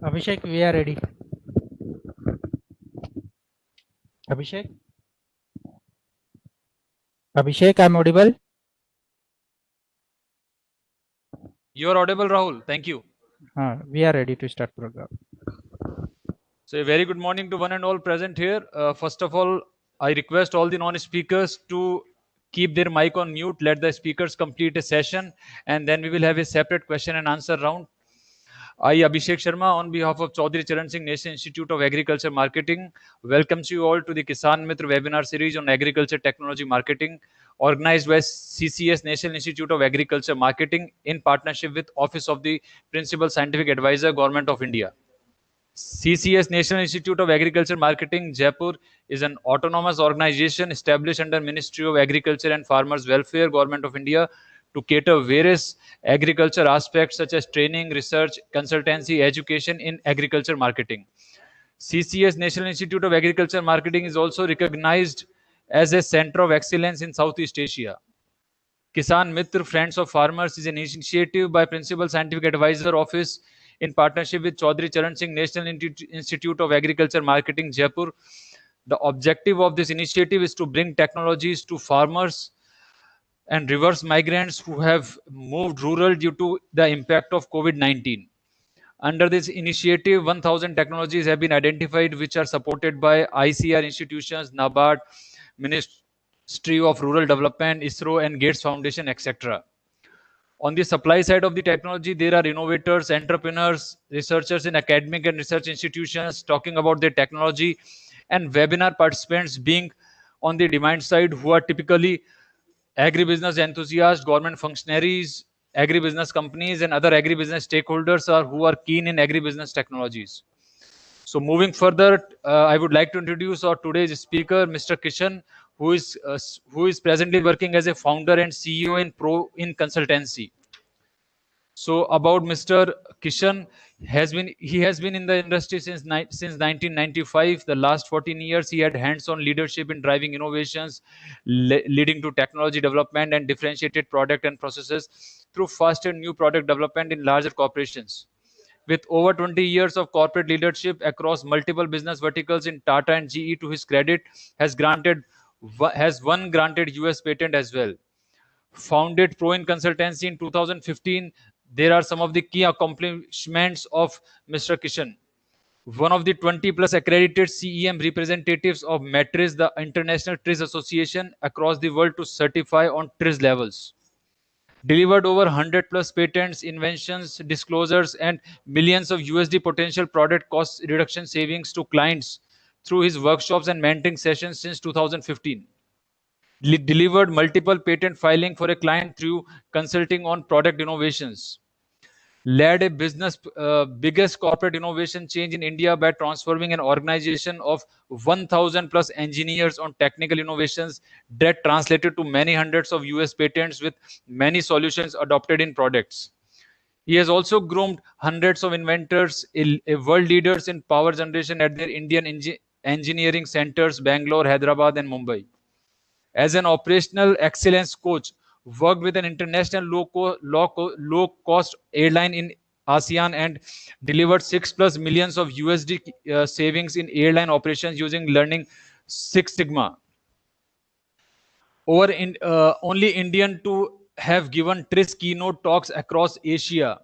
Abhishek, we are ready. Abhishek? Abhishek, I'm audible? You're audible, Rahul. Thank you. We are ready to start program. So a very good morning to one and all present here. First of all, I request all the non-speakers to keep their mic on mute. Let the speakers complete a session, and then we will have a separate question and answer round. I, Abhishek Sharma, on behalf of Chaudhary Charan Singh National Institute of Agriculture Marketing, welcomes you all to the Kisan Mitra webinar series on agriculture technology marketing, organized by CCS National Institute of Agriculture Marketing in partnership with Office of the Principal Scientific Advisor, Government of India. CCS National Institute of Agriculture Marketing, Jaipur, is an autonomous organization established under Ministry of Agriculture and Farmers Welfare, Government of India, to cater various agriculture aspects such as training, research, consultancy, education in agriculture marketing. CCS National Institute of Agriculture Marketing is also recognized as a center of excellence in Southeast Asia. Kisan Mitra Friends of Farmers is an initiative by Principal Scientific Advisor Office in partnership with Chaudhary Charan Singh National Institute of Agriculture Marketing, Jaipur. The objective of this initiative is to bring technologies to farmers and reverse migrants who have moved rural due to the impact of COVID-19. Under this initiative, 1,000 technologies have been identified which are supported by ICR institutions, NABARD, Ministry of Rural Development, ISRO, and Gates Foundation, etc. On the supply side of the technology, there are innovators, entrepreneurs, researchers in academic and research institutions talking about their technology, and webinar participants being on the demand side who are typically agribusiness enthusiasts, government functionaries, agribusiness companies, and other agribusiness stakeholders who are keen in agribusiness technologies. So moving further, I would like to introduce our today's speaker, Mr. Kishan, who is presently working as a founder and CEO in consultancy. So about Mr. Kishan, he has been in the industry since 1995. The last 14 years, he had hands-on leadership in driving innovations, leading to technology development and differentiated product and processes through faster new product development in larger corporations. With over 20 years of corporate leadership across multiple business verticals in Tata and GE to his credit, has one granted US patent as well. Founded Proin Consultancy in 2015, there are some of the key accomplishments of Mr. Kishan. One of the 20 plus accredited CEM representatives of MATRIZ, the International TRIZ Association, across the world to certify on TRIZ levels. Delivered over 100 plus patents, inventions, disclosures, and millions of USD potential product cost reduction savings to clients through his workshops and mentoring sessions since 2015. Delivered multiple patent filing for a client through consulting on product innovations. Led a biggest corporate innovation change in India by transforming an organization of 1,000 plus engineers on technical innovations that translated to many hundreds of US patents with many solutions adopted in products. He has also groomed hundreds of inventors, world leaders in power generation at their Indian engineering centers, Bangalore, Hyderabad, and Mumbai. As an operational excellence coach, worked with an international low-cost airline in ASEAN and delivered 6+ millions of USD savings in airline operations using Learning Six Sigma. Only Indian to have given TRIZ keynote talks across Asia.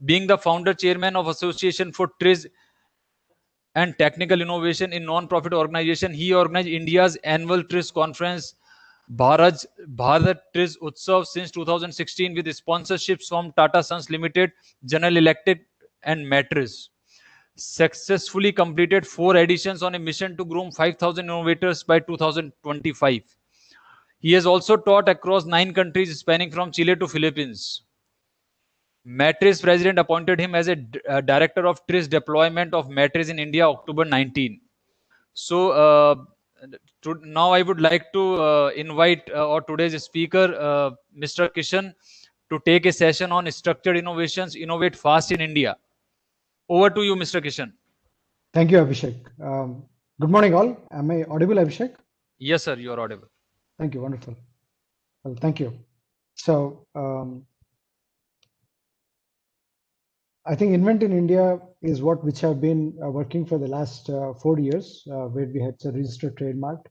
Being the founder chairman of Association for TRIZ and Technical Innovation in non-profit organization, he organized India's annual TRIZ conference, Bharat TRIZ Utsav, since 2016 with sponsorships from Tata Sons Limited, General Electric, and MATRIZ. Successfully completed 4 editions on a mission to groom 5,000 innovators by 2025. He has also taught across 9 countries spanning from Chile to Philippines. MATRIZ president appointed him as a director of TRIZ deployment of MATRIZ in India, October 19. So now I would like to invite our today's speaker, Mr. Kishan, to take a session on structured innovations, innovate fast in India. Over to you, Mr. Kishan. Thank you, Abhishek. Good morning, all. Am I audible, Abhishek? Yes, sir, you are audible. Thank you. Wonderful. Well, thank you. So I think Invent in India is which have been working for the last 4 years, where we had a registered trademark,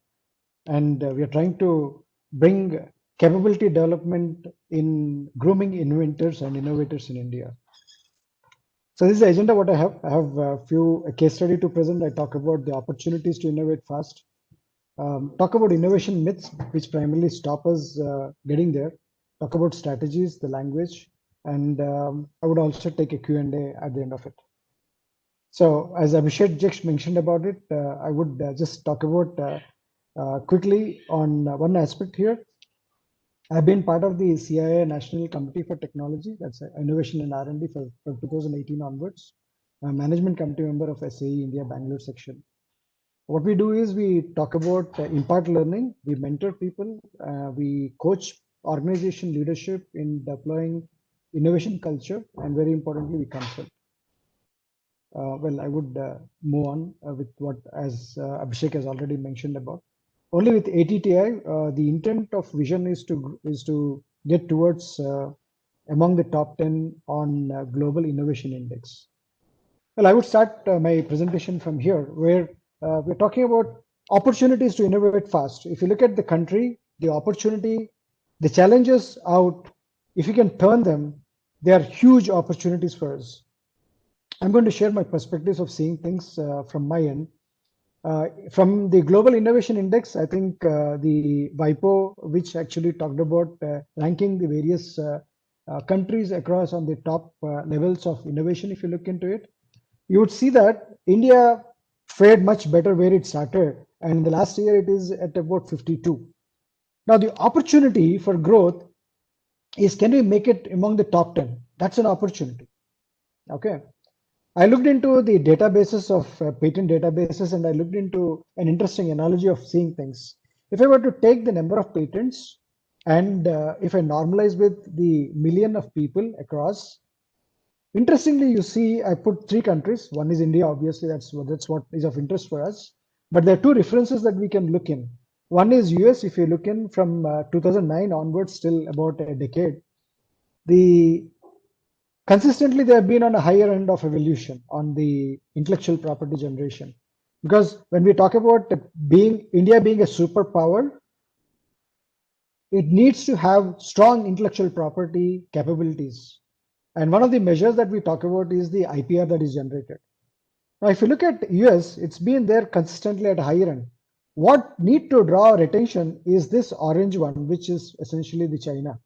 and we are trying to bring capability development in grooming inventors and innovators in India. So this is the agenda what I have. I have a few case study to present. I talk about the opportunities to innovate fast, talk about innovation myths, which primarily stop us getting there, talk about strategies, the language, and I would also take a Q&A at the end of it. So as Abhishek just mentioned about it, I would just talk about quickly on one aspect here. I've been part of the CIA National Committee for Technology, that's Innovation and R&D from 2018 onwards. I'm a management committee member of SAE India Bangalore section. What we do is we talk about impart learning, we mentor people, we coach organization leadership in deploying innovation culture, and very importantly, we consult. Well, I would move on with what, as Abhishek has already mentioned about. Only with ATTI, the intent of vision is to get towards among the top 10 on Global Innovation Index. Well, I would start my presentation from here, where we're talking about opportunities to innovate fast. If you look at the country, the opportunity, the challenges out, if you can turn them, they are huge opportunities for us. I'm going to share my perspectives of seeing things from my end. From the Global Innovation Index, I think the WIPO, which actually talked about ranking the various countries across on the top levels of innovation, if you look into it, you would see that India fared much better where it started. And in the last year, it is at about 52. Now, the opportunity for growth is, can we make it among the top 10? That's an opportunity. Okay. I looked into the databases of patent databases, and I looked into an interesting analogy of seeing things. If I were to take the number of patents and if I normalize with the million of people across, interestingly, you see, I put 3 countries. One is India, obviously, that's what is of interest for us. But there are 2 references that we can look in. One is US. If you look in from 2009 onwards, still about a decade, consistently, they have been on a higher end of evolution on the intellectual property generation. Because when we talk about India being a superpower, it needs to have strong intellectual property capabilities. And one of the measures that we talk about is the IPR that is generated. Now, if you look at US, it's been there consistently at a higher end. What need to draw our attention is this orange one, which is essentially the China.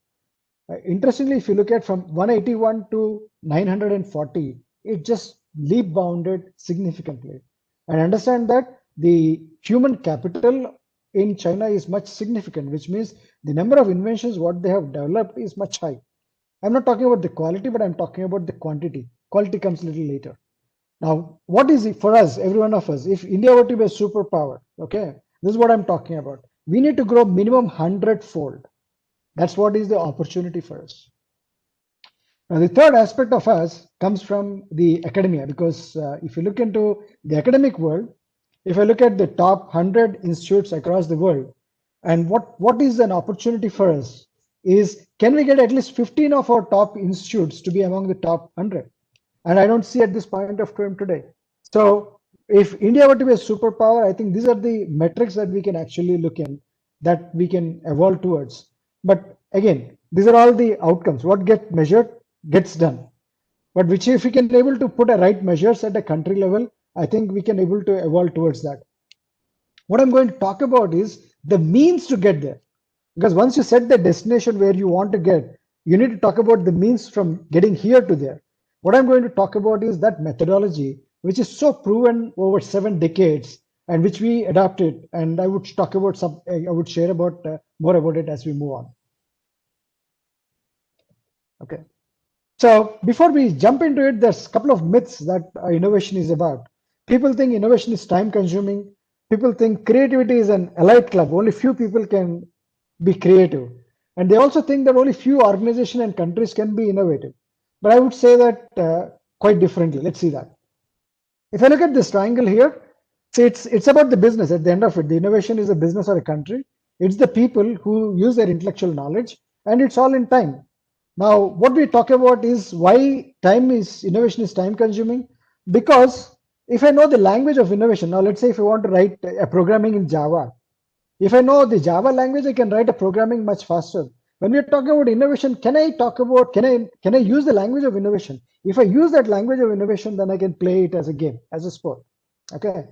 Interestingly, if you look at from 181 to 940, it just leap bounded significantly. And understand that the human capital in China is much significant, which means the number of inventions what they have developed is much high. I'm not talking about the quality, but I'm talking about the quantity. Quality comes a little later. Now, what is it for us, every one of us? If India were to be a superpower, okay, this is what I'm talking about. We need to grow minimum 100-fold. That's what is the opportunity for us. Now, the third aspect of us comes from the academia, because if you look into the academic world, if I look at the top 100 institutes across the world, and what is an opportunity for us is, can we get at least 15 of our top institutes to be among the top 100? And I don't see at this point of time today. So if India were to be a superpower, I think these are the metrics that we can actually look in, that we can evolve towards. But again, these are all the outcomes. What gets measured gets done. But which, if we can able to put a right measures at a country level, I think we can able to evolve towards that. What I'm going to talk about is the means to get there. Because once you set the destination where you want to get, you need to talk about the means from getting here to there. What I'm going to talk about is that methodology, which is so proven over 7 decades, and which we adapted. And I would talk about I would share about more about it as we move on. Okay. So before we jump into it, there's a couple of myths that innovation is about. People think innovation is time consuming. People think creativity is an elite club. Only few people can be creative. And they also think that only few organizations and countries can be innovative. But I would say that quite differently. Let's see that. If I look at this triangle here, see, it's about the business at the end of it. The innovation is a business or a country. It's the people who use their intellectual knowledge, and it's all in time. Now, what we talk about is why innovation is time consuming, Because if I know the language of innovation, now let's say if I want to write a programming in Java, if I know the Java language, I can write a programming much faster. When we're talking about innovation, can I use the language of innovation? If I use that language of innovation, then I can play it as a game, as a sport. Okay.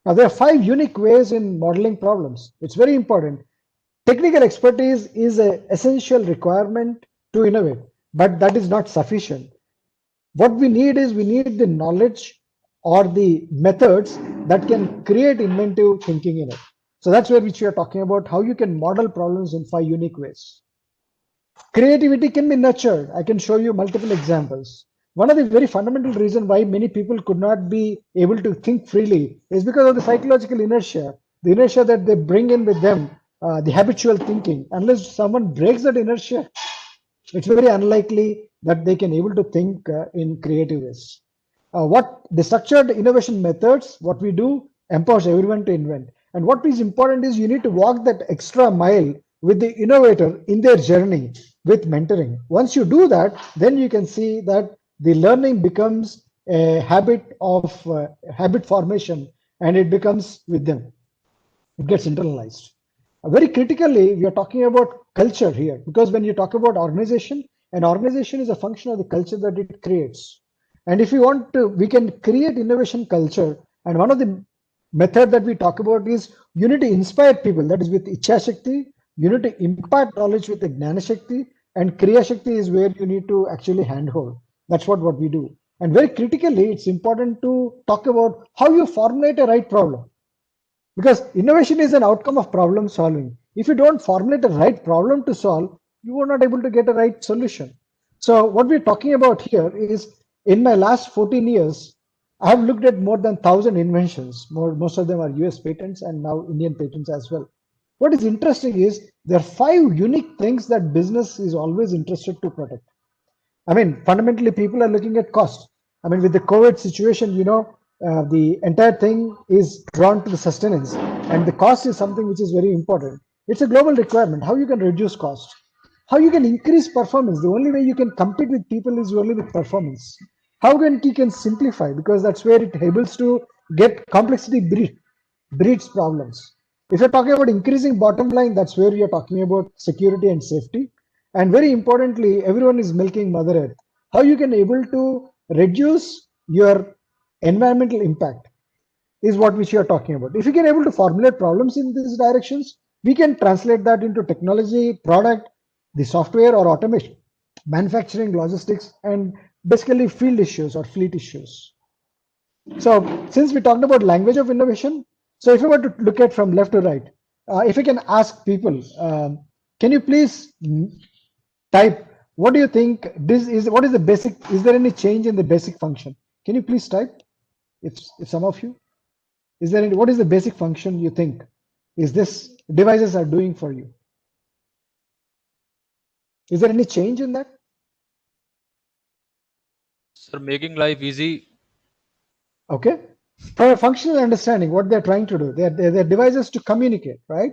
Now there are 5 unique ways in modeling problems. It's very important. Technical expertise is an essential requirement to innovate, but that is not sufficient. What we need is we need the knowledge or the methods that can create inventive thinking in it. So that's where which we are talking about how you can model problems in 5 unique ways. Creativity can be nurtured. I can show you multiple examples. One of the very fundamental reasons why many people could not be able to think freely is because of the psychological inertia, the inertia that they bring in with them, the habitual thinking. Unless someone breaks that inertia, it's very unlikely that they can able to think in creative ways. What the structured innovation methods, what we do empowers everyone to invent. And what is important is you need to walk that extra mile with the innovator in their journey with mentoring. Once you do that, then you can see that the learning becomes a habit of habit formation, and it becomes with them. It gets internalized. Very critically, we are talking about culture here, because when you talk about organization, an organization is a function of the culture that it creates. And if we want to, we can create innovation culture. And one of the method that we talk about is you need to inspire people. That is with Ichha Shakti. You need to impart knowledge with the Gnana Shakti. And Kriya Shakti is where you need to actually handhold. That's what we do. And very critically, it's important to talk about how you formulate a right problem. Because innovation is an outcome of problem solving. If you don't formulate a right problem to solve, you are not able to get a right solution. So what we're talking about here is, in my last 14 years, I have looked at more than 1,000 inventions. Most of them are US patents and now Indian patents as well. What is interesting is there are 5 unique things that business is always interested to protect. I mean, fundamentally, people are looking at cost. I mean, with the COVID situation, the entire thing is drawn to the sustenance, and the cost is something which is very important. It's a global requirement. How you can reduce cost, how you can increase performance. The only way you can compete with people is only with performance. How you can simplify, because that's where it able to get complexity breeds problems. If you're talking about increasing bottom line, that's where you're talking about security and safety. And very importantly, everyone is milking Mother Earth. How you can able to reduce your environmental impact is what which you are talking about. If you can able to formulate problems in these directions, we can translate that into technology, product, the software or automation, manufacturing, logistics, and basically field issues or fleet issues. So since we talked about language of innovation, so if you were to look at from left to right, if you can ask people, can you please type, what do you think this is, what is the basic, is there any change in the basic function? Can you please type, if some of you, is there any, what is the basic function you think is this devices are doing for you? Is there any change in that? Sir, making life easy. Okay. For a functional understanding, what they're trying to do, they're devices to communicate, right?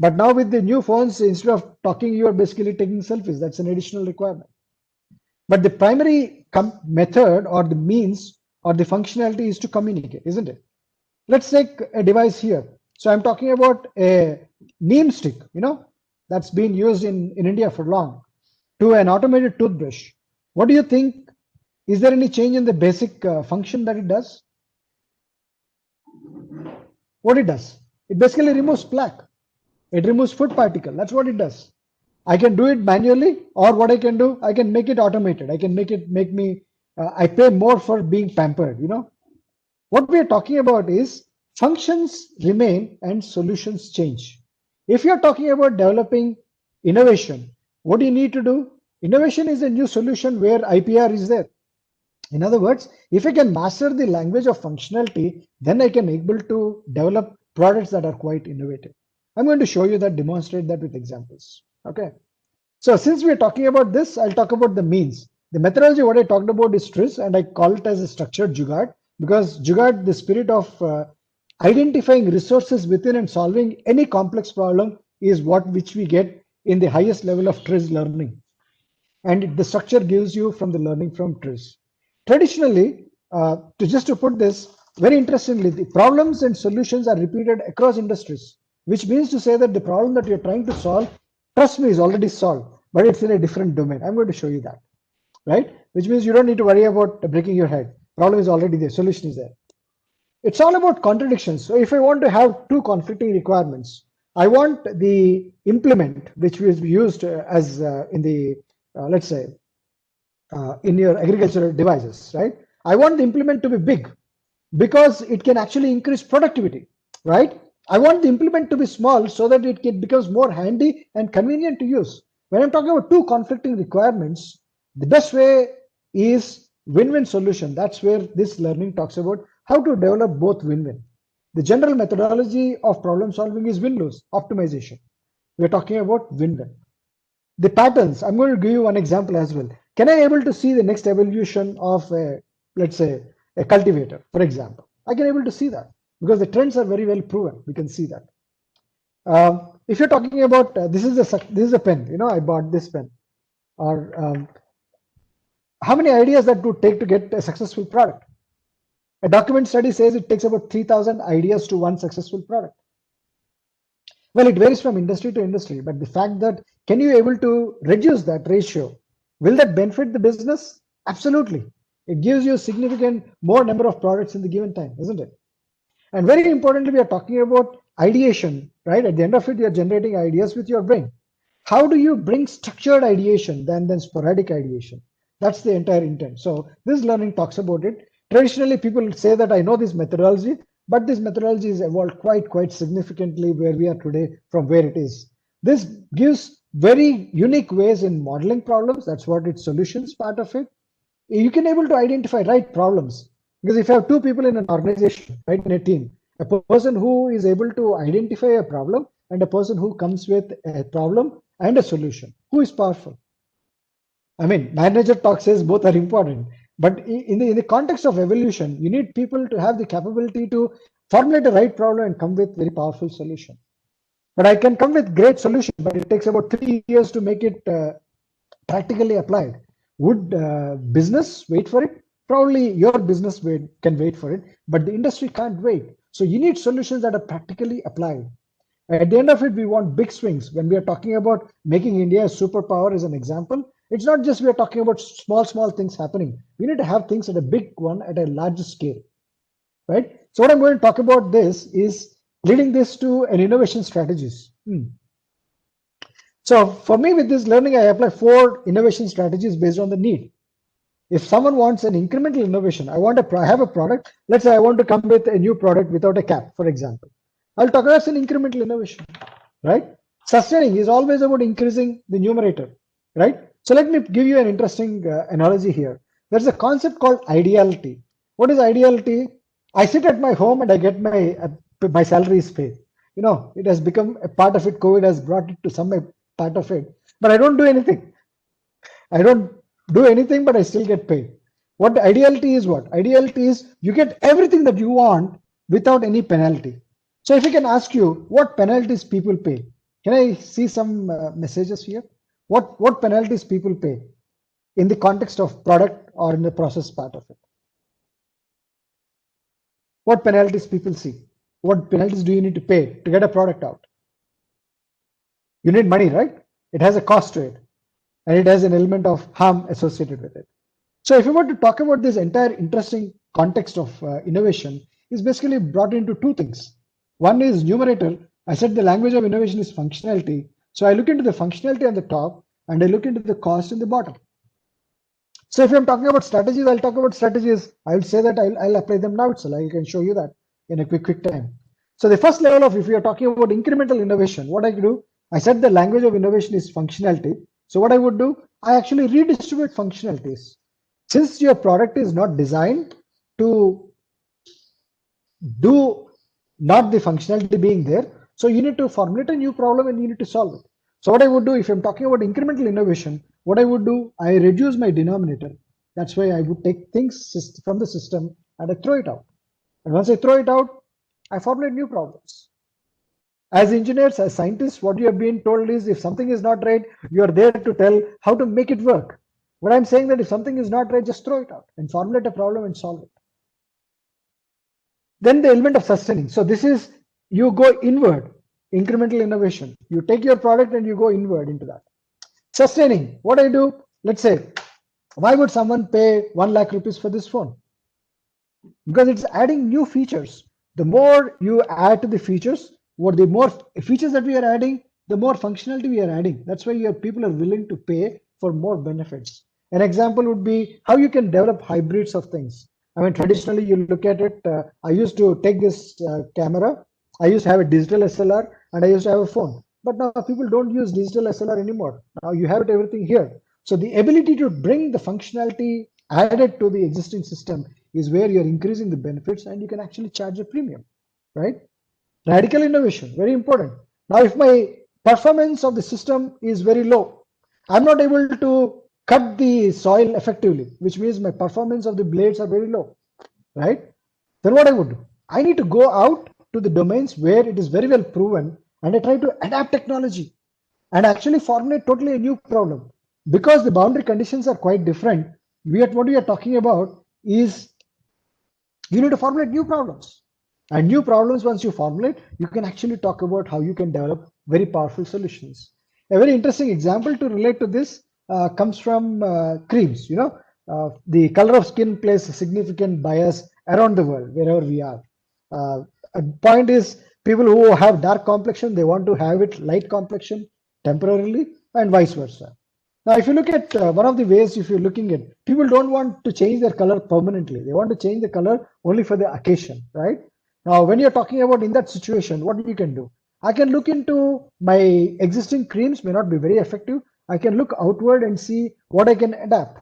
But now with the new phones, instead of talking, you are basically taking selfies. That's an additional requirement. But the primary method or the means or the functionality is to communicate, isn't it? Let's take a device here. So I'm talking about a neem stick, that's been used in India for long, to an automated toothbrush. What do you think? Is there any change in the basic function that it does? What it does? It basically removes plaque. It removes food particle. That's what it does. I can do it manually, or what I can do, I can make it automated. I can make me, I pay more for being pampered, What we are talking about is functions remain and solutions change. If you're talking about developing innovation, what do you need to do? Innovation is a new solution where IPR is there. In other words, if I can master the language of functionality, then I can able to develop products that are quite innovative. I'm going to show you that, demonstrate that with examples. Okay. So since we're talking about this, I'll talk about the means. The methodology, what I talked about is TRIZ, and I call it as a structured jugaad, because jugaad, the spirit of identifying resources within and solving any complex problem, is which we get in the highest level of TRIZ learning. And the structure gives you from the learning from TRIZ. Traditionally, to put this very interestingly, the problems and solutions are repeated across industries, which means to say that the problem that you're trying to solve, trust me, is already solved, but it's in a different domain. I'm going to show you that, right? Which means you don't need to worry about breaking your head. Problem is already there, solution is there. It's all about contradictions. So if I want to have two conflicting requirements, I want the implement, which was used as in the, let's say, in your agricultural devices, right? I want the implement to be big because it can actually increase productivity, right? I want the implement to be small so that it becomes more handy and convenient to use. When I'm talking about two conflicting requirements, the best way is win-win solution. That's where this learning talks about how to develop both win-win. The general methodology of problem solving is win-lose optimization. We're talking about win-win. The patterns, I'm going to give you one example as well. Can I able to see the next evolution of, let's say, a cultivator, for example? I can able to see that because the trends are very well proven. We can see that. If you're talking about this is a pen, I bought this pen. Or how many ideas that would take to get a successful product? A document study says it takes about 3,000 ideas to one successful product. Well, it varies from industry to industry, but the fact that can you able to reduce that ratio, will that benefit the business? Absolutely. It gives you a significant more number of products in the given time, isn't it? And very importantly, we are talking about ideation, right? At the end of it, you're generating ideas with your brain. How do you bring structured ideation than sporadic ideation? That's the entire intent. So this learning talks about it. Traditionally, people say that I know this methodology, but this methodology has evolved quite significantly where we are today from where it is. This gives very unique ways in modeling problems. That's what its solutions part of it. You can able to identify right problems because if you have two people in an organization, right, in a team, a person who is able to identify a problem and a person who comes with a problem and a solution, who is powerful? I mean, manager talk says both are important, but in the context of evolution, you need people to have the capability to formulate the right problem and come with very powerful solution. But I can come with great solution, but it takes about 3 years to make it practically applied. Would business wait for it? Probably your business can wait for it, but the industry can't wait. So you need solutions that are practically applied. At the end of it, we want big swings. When we are talking about making India a superpower as an example, it's not just we are talking about small things happening. We need to have things at a big one at a larger scale, right? So what I'm going to talk about this is leading this to an innovation strategies. So for me with this learning, I apply 4 innovation strategies based on the need. If someone wants an incremental innovation, I have a product. Let's say I want to come with a new product without a cap, for example. I'll talk about an incremental innovation, right? Sustaining is always about increasing the numerator, right? So let me give you an interesting analogy here. There's a concept called ideality. What is ideality? I sit at my home and I get my salary is paid. It has become a part of it. COVID has brought it to some part of it, but I don't do anything. I don't do anything, but I still get paid. What ideality is? What ideality is? You get everything that you want without any penalty. So if I can ask you, what penalties people pay? Can I see some messages here? What penalties people pay in the context of product or in the process part of it? What penalties people see? What penalties do you need to pay to get a product out? You need money, right? It has a cost to it, and it has an element of harm associated with it. So if you want to talk about this entire interesting context of innovation, is basically brought into 2 things. One is numerator. I said the language of innovation is functionality. So I look into the functionality on the top and I look into the cost in the bottom. So if I'm talking about strategies, I'll talk about strategies. I'll say that I'll apply them now. So I can show you that in a quick time. So the first level of, if you're talking about incremental innovation, what I do, I said the language of innovation is functionality. So what I would do, I actually redistribute functionalities. Since your product is not designed to do not the functionality being there, so you need to formulate a new problem and you need to solve it. So what I would do, if I'm talking about incremental innovation, what I would do, I reduce my denominator. That's why I would take things from the system and I throw it out. And once I throw it out, I formulate new problems. As engineers, as scientists, what you have been told is if something is not right, you are there to tell how to make it work. What I'm saying that if something is not right, just throw it out and formulate a problem and solve it. Then the element of sustaining. So this is, you go inward, incremental innovation. You take your product and you go inward into that. Sustaining, what I do, let's say, why would someone pay 1 lakh rupees for this phone? Because it's adding new features. The more you add to the features, what the more features that we are adding, the more functionality we are adding. That's why your people are willing to pay for more benefits. An example would be how you can develop hybrids of things. I mean, traditionally, you look at it. I used to take this camera. I used to have a digital SLR and I used to have a phone. But now people don't use digital SLR anymore. Now you have it everything here. So the ability to bring the functionality added to the existing system is where you're increasing the benefits and you can actually charge a premium, right? Radical innovation, very important. Now, if my performance of the system is very low, I'm not able to cut the soil effectively, which means my performance of the blades are very low, right? Then what I would do? I need to go out to the domains where it is very well proven and I try to adapt technology and actually formulate totally a new problem. Because the boundary conditions are quite different, what we are talking about is you need to formulate new problems. And new problems, once you formulate, you can actually talk about how you can develop very powerful solutions. A very interesting example to relate to this comes from creams. The color of skin plays a significant bias around the world, wherever we are. A point is, people who have dark complexion, they want to have it light complexion temporarily, and vice versa. Now, if you look at one of the ways, if you're looking at, people don't want to change their color permanently. They want to change the color only for the occasion, right? Now, when you're talking about in that situation, what you can do? I can look into my existing creams, may not be very effective. I can look outward and see what I can adapt.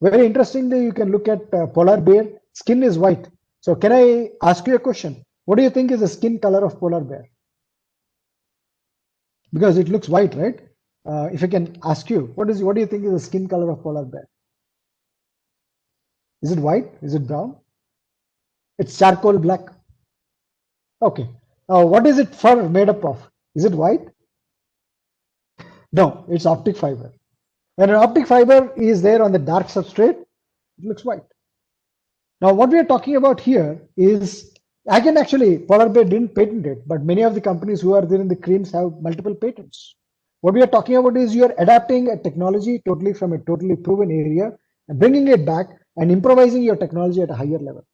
Very interestingly, you can look at polar bear. Skin is white. So can I ask you a question? What do you think is the skin color of polar bear? Because it looks white, right? If I can ask you, what do you think is the skin color of polar bear? Is it white? Is it brown? It's charcoal black. Okay. What is it fur made up of? Is it white? No, it's optic fiber. When an optic fiber is there on the dark substrate, it looks white. Now, what we are talking about here is, polar bear didn't patent it, but many of the companies who are there in the creams have multiple patents. What we are talking about is you're adapting a technology totally from a totally proven area and bringing it back and improvising your technology at a higher level.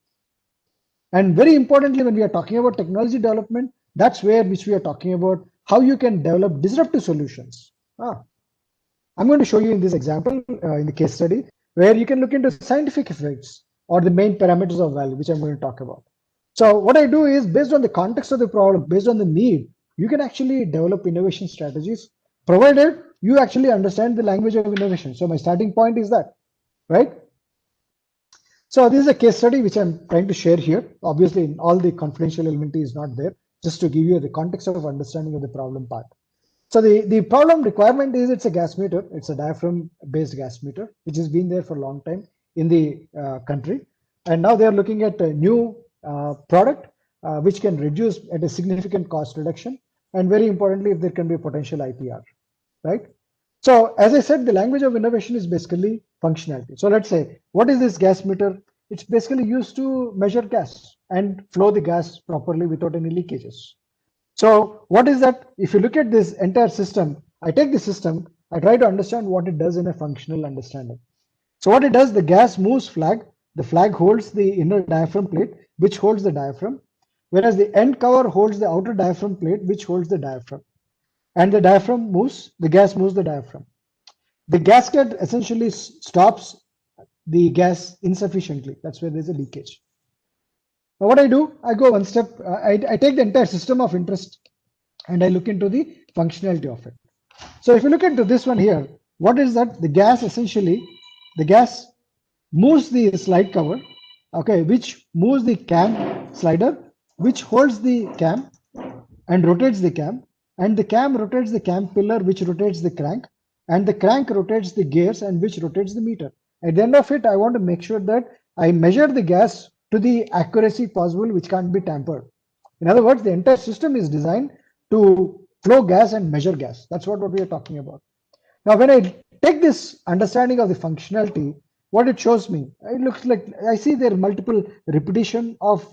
And very importantly, when we are talking about technology development, that's which we are talking about how you can develop disruptive solutions. I'm going to show you in this example in the case study where you can look into scientific effects or the main parameters of value, which I'm going to talk about. So what I do is, based on the context of the problem, based on the need, you can actually develop innovation strategies, provided you actually understand the language of innovation. So my starting point is that, right? So this is a case study which I'm trying to share here. Obviously, all the confidential element is not there, just to give you the context of understanding of the problem part. So the problem requirement is, it's a gas meter. It's a diaphragm-based gas meter, which has been there for a long time in the country. And now they're looking at a new product which can reduce at a significant cost reduction. And very importantly, if there can be a potential IPR, right? So as I said, the language of innovation is basically functionality. So let's say, what is this gas meter? It's basically used to measure gas and flow the gas properly without any leakages. So what is that? If you look at this entire system, I take the system, I try to understand what it does in a functional understanding. So what it does, the gas moves flag, the flag holds the inner diaphragm plate, which holds the diaphragm, whereas the end cover holds the outer diaphragm plate, which holds the diaphragm. And the diaphragm moves, the gas moves the diaphragm. The gasket essentially stops the gas insufficiently. That's where there's a leakage. Now what I do, I go one step, I take the entire system of interest and I look into the functionality of it. So if you look into this one here, what is that? The gas essentially, the gas moves the slide cover, okay, which moves the cam slider, which holds the cam and rotates the cam, and the cam rotates the cam pillar, which rotates the crank, and the crank rotates the gears, and which rotates the meter. At the end of it, I want to make sure that I measure the gas to the accuracy possible, which can't be tampered. In other words, the entire system is designed to flow gas and measure gas. That's what we are talking about. Now, when I take this understanding of the functionality, what it shows me, it looks like I see there are multiple repetition of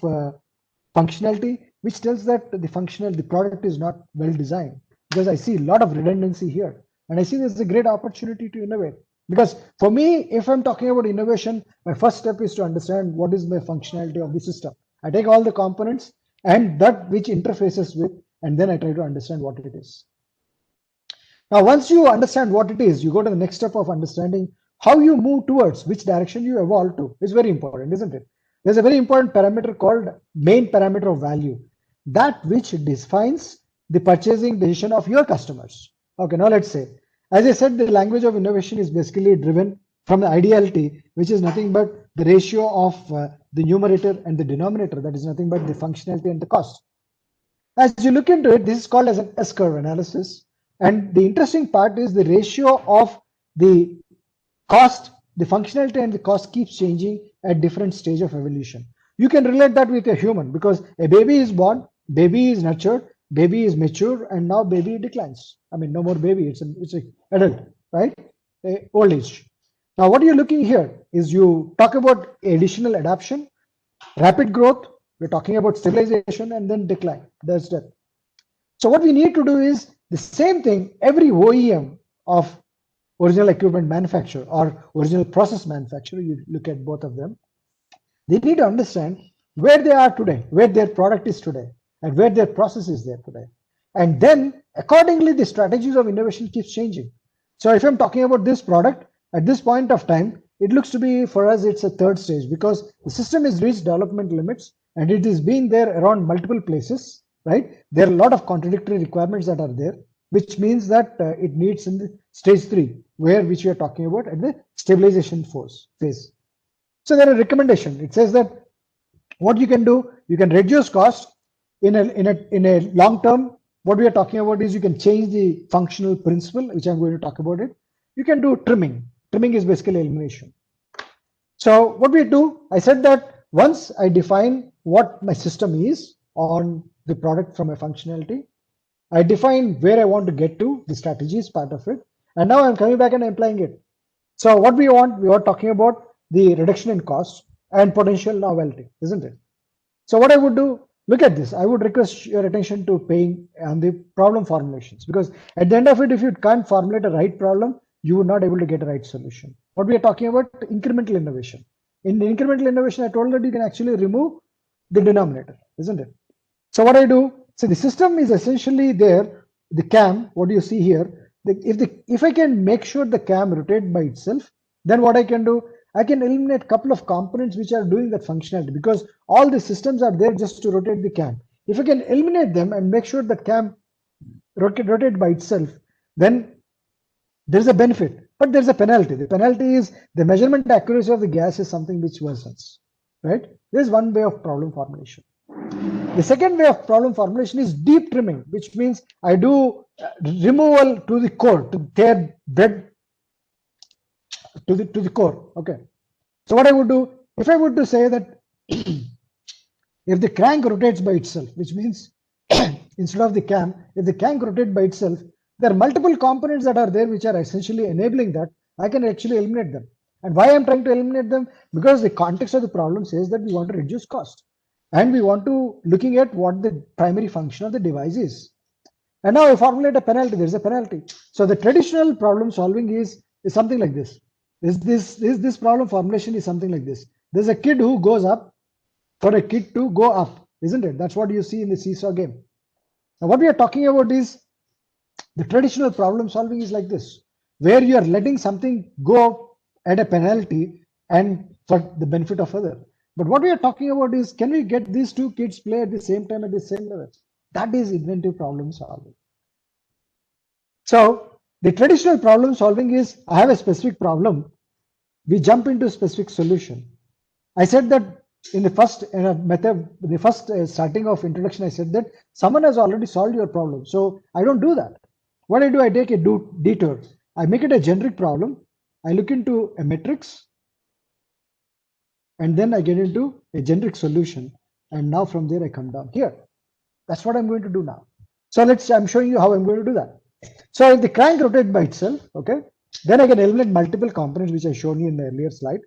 functionality, which tells that the product is not well designed, because I see a lot of redundancy here. And I see there's a great opportunity to innovate. Because for me, if I'm talking about innovation, my first step is to understand what is my functionality of the system. I take all the components and that which interfaces with, and then I try to understand what it is. Now, once you understand what it is, you go to the next step of understanding how you move towards which direction you evolve to. It's very important, isn't it? There's a very important parameter called main parameter of value, that which defines the purchasing decision of your customers. Okay, now let's say, as I said, the language of innovation is basically driven from the ideality, which is nothing but the ratio of the numerator and the denominator, that is nothing but the functionality and the cost. As you look into it, this is called as an S-curve analysis. And the interesting part is the ratio of the cost, the functionality and the cost keeps changing at different stage of evolution. You can relate that with a human, because a baby is born, baby is nurtured, baby is mature, and now baby declines. I mean, no more baby, it's an adult, right? Old age. Now, what you're looking here is you talk about additional adoption, rapid growth, we're talking about stabilization, and then decline. That's death. So what we need to do is the same thing. Every OEM of original equipment manufacturer or original process manufacturer, you look at both of them, they need to understand where they are today, where their product is today, and where their process is there today. And then accordingly, the strategies of innovation keeps changing. So if I'm talking about this product, at this point of time, it looks to be, for us, it's a third stage, because the system has reached development limits and it is being there around multiple places, right? There are a lot of contradictory requirements that are there, which means that it needs in the stage 3, which we are talking about at the stabilization phase. So there are recommendations. It says that what you can do, you can reduce cost in a long term. What we are talking about is you can change the functional principle, which I'm going to talk about it. You can do trimming. Trimming is basically elimination. So what we do, I said that once I define what my system is on the product from a functionality, I define where I want to get to, the strategy is part of it. And now I'm coming back and applying it. So what we are talking about the reduction in cost and potential novelty, isn't it? So what I would do, look at this. I would request your attention to paying on the problem formulations, because at the end of it, if you can't formulate a right problem, you would not able to get a right solution. What we are talking about, incremental innovation. In the incremental innovation, I told that you can actually remove the denominator, isn't it? So what I do, so the system is essentially there, the cam, what you see here, if I can make sure the cam rotate by itself, then what I can do, I can eliminate a couple of components which are doing that functionality, because all the systems are there just to rotate the cam. If I can eliminate them and make sure that cam rotate by itself, then there's a benefit, but there's a penalty. The penalty is the measurement accuracy of the gas is something which worsens, right? There's one way of problem formulation. The second way of problem formulation is deep trimming, which means I do removal to the core, to tear bread to the core. Okay. So what I would do, if I would to say that if the crank rotates by itself, which means instead of the cam, if the crank rotates by itself, there are multiple components that are there which are essentially enabling that. I can actually eliminate them. And why I'm trying to eliminate them? Because the context of the problem says that we want to reduce cost. And we want to looking at what the primary function of the device is. And now I formulate a penalty. There's a penalty. So the traditional problem solving is something like this. This problem formulation is something like this. There's a kid who goes up for a kid to go up, isn't it? That's what you see in the seesaw game. Now what we are talking about is the traditional problem solving is like this, where you are letting something go at a penalty and for the benefit of other. But what we are talking about is, can we get these two kids play at the same time at the same level? That is inventive problem solving. So the traditional problem solving is, I have a specific problem, we jump into a specific solution. I said that in the first method, the first starting of introduction, I said that someone has already solved your problem. So I don't do that. What I do, I take a detour. I make it a generic problem. I look into a matrix, and then I get into a generic solution. And now from there, I come down here. That's what I'm going to do now. So I'm showing you how I'm going to do that. So if the crank rotates by itself, okay, then I can eliminate multiple components, which I showed you in the earlier slide.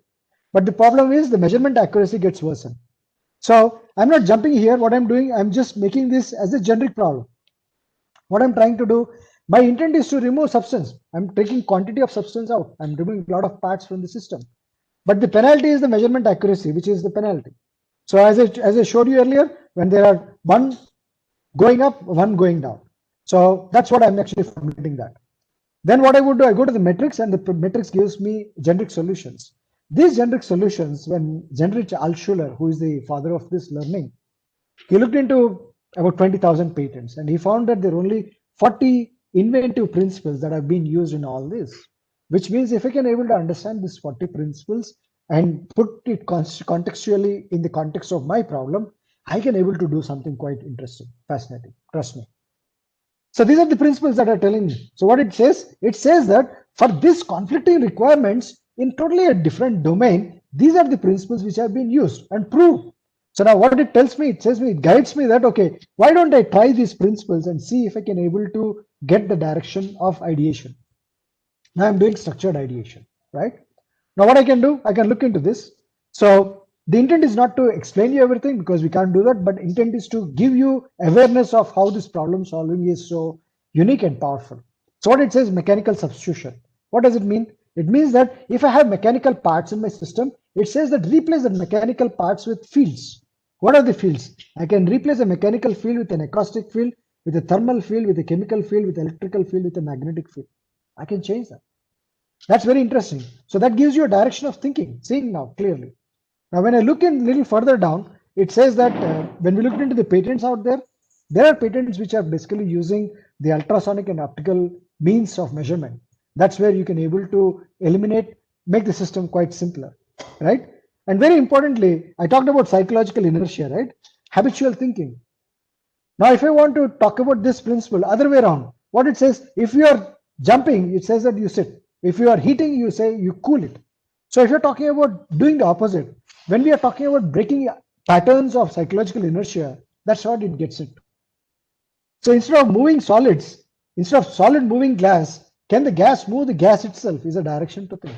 But the problem is the measurement accuracy gets worsened. So I'm not jumping here. What I'm doing, I'm just making this as a generic problem. What I'm trying to do, my intent is to remove substance. I'm taking quantity of substance out. I'm removing a lot of parts from the system. But the penalty is the measurement accuracy, which is the penalty. So as I showed you earlier, when there are one going up, one going down. So that's what I'm actually formulating that. Then what I would do, I go to the matrix, and the matrix gives me generic solutions. These generic solutions, when Genrich Altschuler, who is the father of this learning, he looked into about 20,000 patents, and he found that there are only 40 inventive principles that have been used in all this, which means if I can able to understand these 40 principles and put it contextually in the context of my problem, I can able to do something quite interesting, fascinating, trust me. So these are the principles that are telling me. So what it says that for this conflicting requirements in totally a different domain, these are the principles which have been used and proved. So now what it tells me, it guides me that, okay, why don't I try these principles and see if I can able to get the direction of ideation. Now I'm doing structured ideation, right? Now what I can do, I can look into this. So the intent is not to explain you everything, because we can't do that, but intent is to give you awareness of how this problem solving is so unique and powerful. So what it says, mechanical substitution. What does it mean? It means that if I have mechanical parts in my system, it says that replace the mechanical parts with fields. What are the fields? I can replace a mechanical field with an acoustic field, with a thermal field, with a chemical field, with electrical field, with a magnetic field. I can change that. That's very interesting. So that gives you a direction of thinking, seeing now clearly. Now, when I look in a little further down, it says that when we looked into the patents out there, there are patents which are basically using the ultrasonic and optical means of measurement. That's where you can able to eliminate, make the system quite simpler, right? And very importantly, I talked about psychological inertia, right? Habitual thinking. Now, if I want to talk about this principle, other way around, what it says, if you are jumping, it says that you sit. If you are heating, you say you cool it. So if you're talking about doing the opposite, when we are talking about breaking patterns of psychological inertia, that's what it gets into. So instead of moving solids, instead of solid moving glass, can the gas move the gas itself is a direction to think.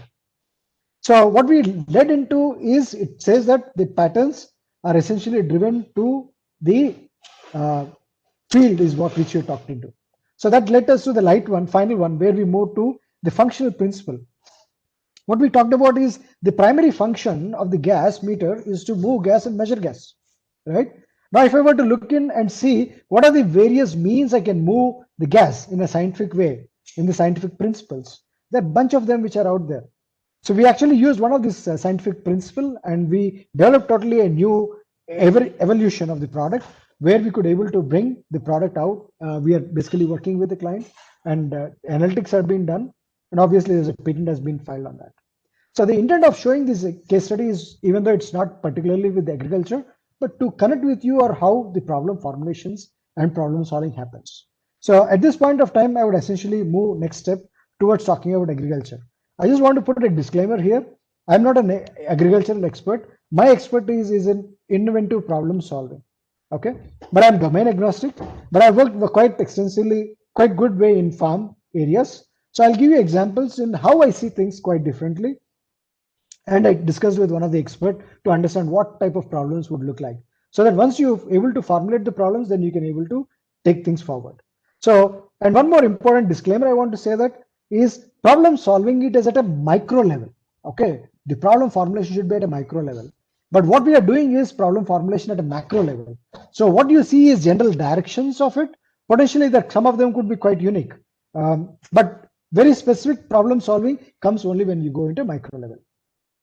So what we led into is, it says that the patterns are essentially driven to the field is what which you talked into. So that led us to the light one, final one, where we move to the functional principle. What we talked about is the primary function of the gas meter is to move gas and measure gas, right? Now, if I were to look in and see what are the various means I can move the gas in a scientific way, in the scientific principles, there are a bunch of them which are out there. So we actually used one of this scientific principle, and we developed totally a new evolution of the product where we could able to bring the product out. We are basically working with the client, and analytics have been done. And obviously, there's a patent has been filed on that. So the intent of showing this case study is, even though it's not particularly with agriculture, but to connect with you or how the problem formulations and problem solving happens. So at this point of time, I would essentially move next step towards talking about agriculture. I just want to put a disclaimer here. I'm not an agricultural expert. My expertise is in inventive problem solving. Okay, but I'm domain agnostic. But I worked quite extensively, quite good way in farm areas. So I'll give you examples in how I see things quite differently. And I discussed with one of the experts to understand what type of problems would look like. So that once you're able to formulate the problems, then you can able to take things forward. So, and one more important disclaimer I want to say that is problem solving it is at a micro level. Okay, the problem formulation should be at a micro level. But what we are doing is problem formulation at a macro level. So what you see is general directions of it. Potentially that some of them could be quite unique. But very specific problem solving comes only when you go into micro level.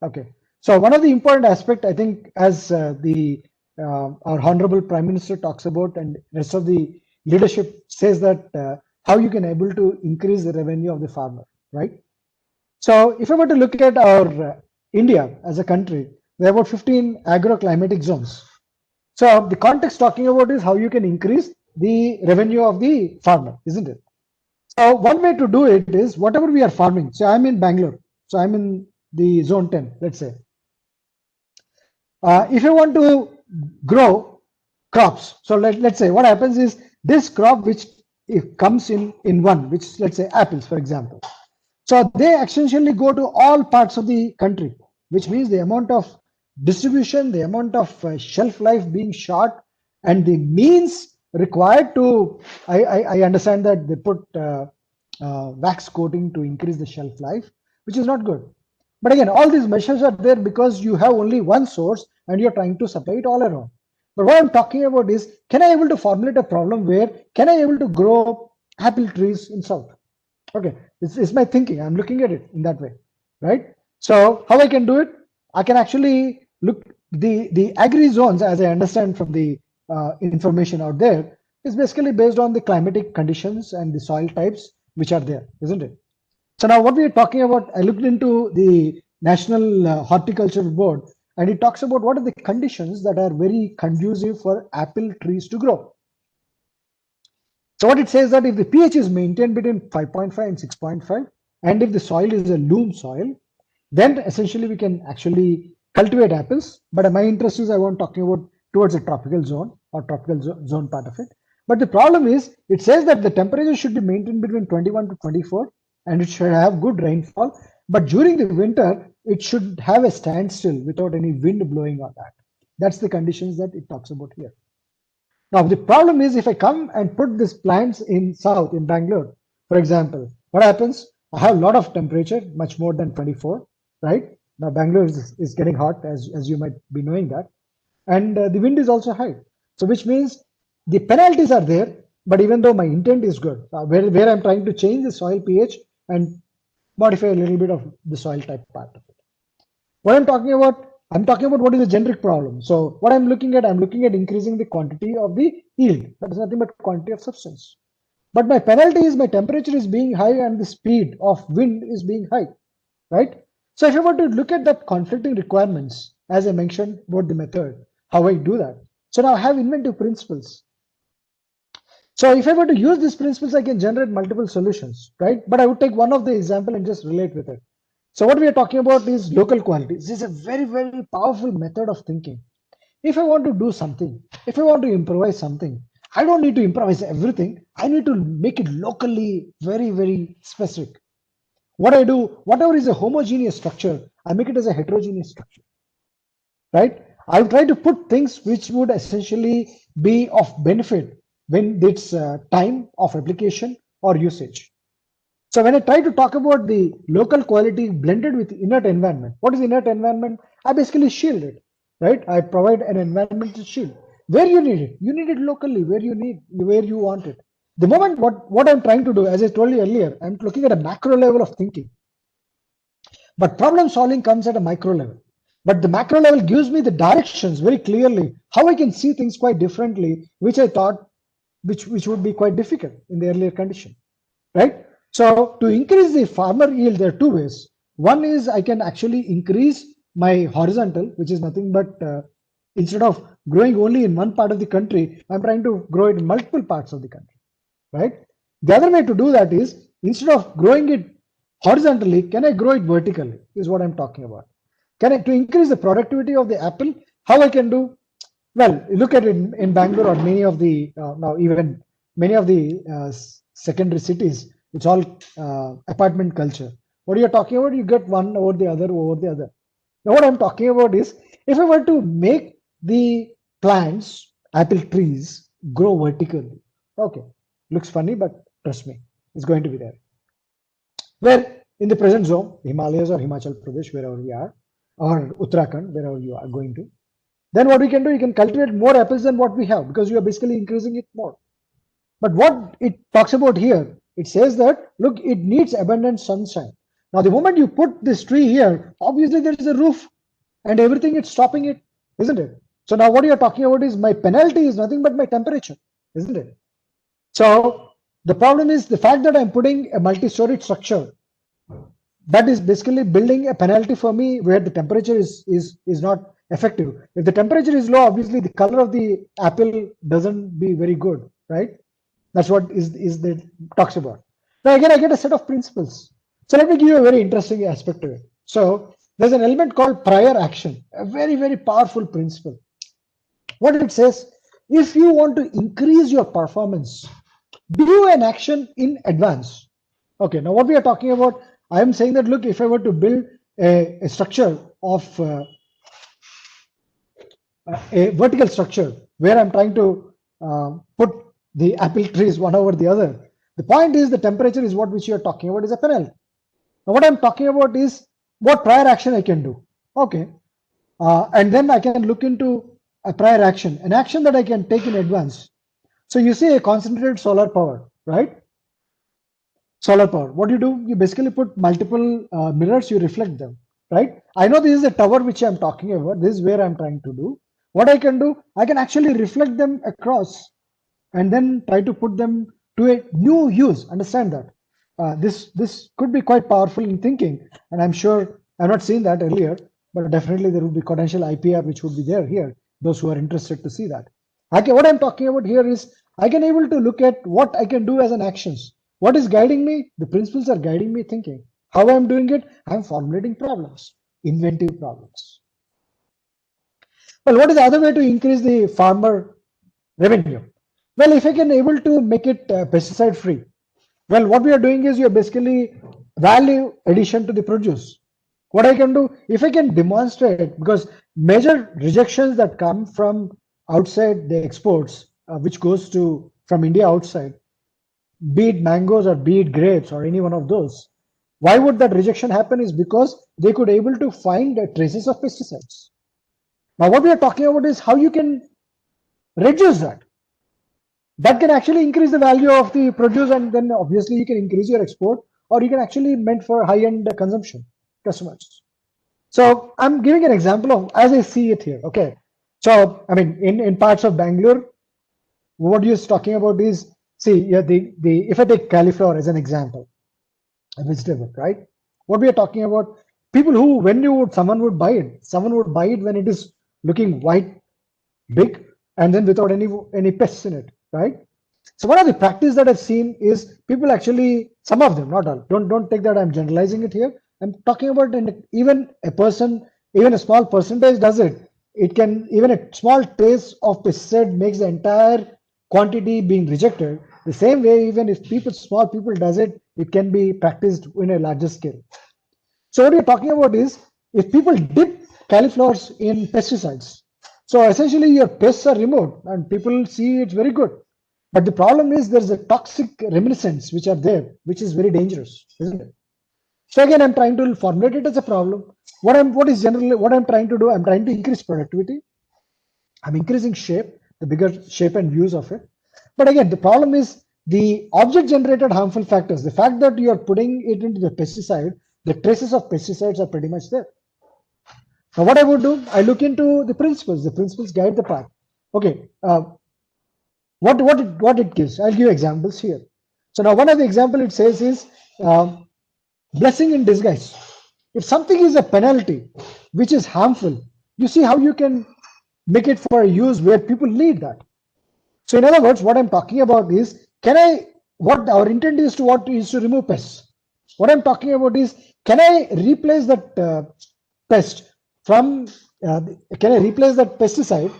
Okay, so one of the important aspect, I think, as our Honorable Prime Minister talks about, and rest of the leadership says that how you can able to increase the revenue of the farmer, right? So if I were to look at our India as a country, there are about 15 agroclimatic zones. So the context talking about is how you can increase the revenue of the farmer, isn't it? So one way to do it is whatever we are farming. So I'm in Bangalore. So I'm in the zone 10, let's say. If you want to grow crops, so let's say what happens is this crop which it comes in one, which let's say apples, for example. So they essentially go to all parts of the country, which means the amount of distribution, the amount of shelf life being short, and the means required to, I understand that they put wax coating to increase the shelf life, which is not good. But again, all these measures are there because you have only one source and you're trying to supply it all around. But what I'm talking about is, can I able to formulate a problem where can I able to grow apple trees in South? Okay, it's my thinking. I'm looking at it in that way, right? So how I can do it? I can actually look the agri zones, as I understand from the information out there, is basically based on the climatic conditions and the soil types which are there, isn't it? So now what we are talking about, I looked into the National Horticulture Board, and it talks about what are the conditions that are very conducive for apple trees to grow. So what it says that if the pH is maintained between 5.5 and 6.5, and if the soil is a loam soil, then essentially we can actually cultivate apples. But my interest is I want talking about towards a tropical zone or tropical zone part of it. But the problem is it says that the temperature should be maintained between 21 to 24, and it should have good rainfall. But during the winter, it should have a standstill without any wind blowing on that. That's the conditions that it talks about here. Now, the problem is if I come and put these plants in South, in Bangalore, for example, what happens? I have a lot of temperature, much more than 24, right? Now, Bangalore is getting hot, as you might be knowing that. And the wind is also high. So, which means the penalties are there, but even though my intent is good, where I'm trying to change the soil pH and modify a little bit of the soil type part of it. What I'm talking about what is the generic problem. So what I'm looking at increasing the quantity of the yield. That is nothing but quantity of substance. But my penalty is my temperature is being high and the speed of wind is being high, right? So if I were to look at that conflicting requirements, as I mentioned about the method, how I do that. So now I have inventive principles. So if I were to use these principles, I can generate multiple solutions, right? But I would take one of the example and just relate with it. So what we are talking about is local quality. This is a very, very powerful method of thinking. If I want to do something, if I want to improvise something, I don't need to improvise everything. I need to make it locally very, very specific. What I do, whatever is a homogeneous structure, I make it as a heterogeneous structure, right? I try to put things which would essentially be of benefit when it's time of application or usage. So when I try to talk about the local quality blended with inert environment, what is inert environment? I basically shield it, right? I provide an environmental shield. Where you need it locally, where you want it. The moment what I'm trying to do, as I told you earlier, I'm looking at a macro level of thinking. But problem solving comes at a micro level. But the macro level gives me the directions very clearly, how I can see things quite differently, which I thought, which would be quite difficult in the earlier condition, right? So to increase the farmer yield, there are two ways. One is I can actually increase my horizontal, which is nothing but instead of growing only in one part of the country, I'm trying to grow it in multiple parts of the country, right? The other way to do that is instead of growing it horizontally, can I grow it vertically is what I'm talking about. To increase the productivity of the apple, how I can do? Well, look at it in Bangalore or many of the, now even many of the secondary cities, it's all apartment culture. What you're talking about, you get one over the other. Now what I'm talking about is, if I were to make the plants, apple trees, grow vertically, okay, looks funny, but trust me, it's going to be there. Where in the present zone, Himalayas or Himachal Pradesh, wherever we are, or Uttarakhand, wherever you are going to, then what we can do, you can cultivate more apples than what we have, because you are basically increasing it more. But what it talks about here, it says that, look, it needs abundant sunshine. Now, the moment you put this tree here, obviously there is a roof and everything is stopping it, isn't it? So now what you're talking about is my penalty is nothing but my temperature, isn't it? So the problem is the fact that I'm putting a multi-story structure, that is basically building a penalty for me where the temperature is not effective. If the temperature is low, obviously the color of the apple doesn't be very good, right? That's what is the talks about. Now again, I get a set of principles. So let me give you a very interesting aspect to it. So there's an element called prior action, a very, very powerful principle. What it says, if you want to increase your performance, do an action in advance. Okay, now what we are talking about, I am saying that, look, if I were to build a structure of a vertical structure where I'm trying to put the apple trees one over the other. The point is the temperature is what which you are talking about is a penalty. Now what I'm talking about is what prior action I can do. Okay. And then I can look into a prior action, an action that I can take in advance. So you see a concentrated solar power, right? Solar power. What do? You basically put multiple mirrors, you reflect them, right? I know this is a tower which I'm talking about. This is where I'm trying to do. What I can do, I can actually reflect them across and then try to put them to a new use. Understand that. This could be quite powerful in thinking, and I'm sure I've not seen that earlier, but definitely there will be potential IPR which would be there here. Those who are interested to see that. Okay, what I'm talking about here is I can able to look at what I can do as an actions. What is guiding me? The principles are guiding me thinking. How I'm doing it? I'm formulating problems, inventive problems. Well, what is the other way to increase the farmer revenue? Well, if I can able to make it pesticide free, well, what we are doing is you're basically value addition to the produce. What I can do, if I can demonstrate, because major rejections that come from outside the exports, which goes to from India outside, be it mangoes or be it grapes or any one of those, why would that rejection happen is because they could able to find traces of pesticides. Now, what we are talking about is how you can reduce that. That can actually increase the value of the produce, and then obviously you can increase your export, or you can actually meant for high-end consumption customers. So I'm giving an example of as I see it here. Okay, so I mean in parts of Bangalore, what you're talking about is, see, yeah, if I take cauliflower as an example, a vegetable, right? What we are talking about, people who someone would buy it when it is looking white, big, and then without any pests in it, right? So one of the practice that I've seen is people actually, some of them, not all, don't take that I'm generalizing it here. I'm talking about even a person, even a small percentage does it. It can, even a small trace of pesticide makes the entire quantity being rejected. The same way, even if small people does it, it can be practiced in a larger scale. So what you're talking about is if people dip cauliflowers in pesticides, so essentially your pests are removed and people see it's very good. But the problem is there's a toxic reminiscence which are there, which is very dangerous, isn't it? So again, I'm trying to formulate it as a problem. What I'm trying to do, I'm trying to increase productivity. I'm increasing shape, the bigger shape and views of it. But again, the problem is the object generated harmful factors. The fact that you are putting it into the pesticide, the traces of pesticides are pretty much there. Now what I would do, I look into the principles. The principles guide the path. Okay, what it gives, I'll give examples here. So now one of the example it says is blessing in disguise. If something is a penalty which is harmful, you see how you can make it for a use where people need that. So in other words, what I'm talking about is, what our intent is to remove pests. What I'm talking about is, can I replace that pest from, can I replace that pesticide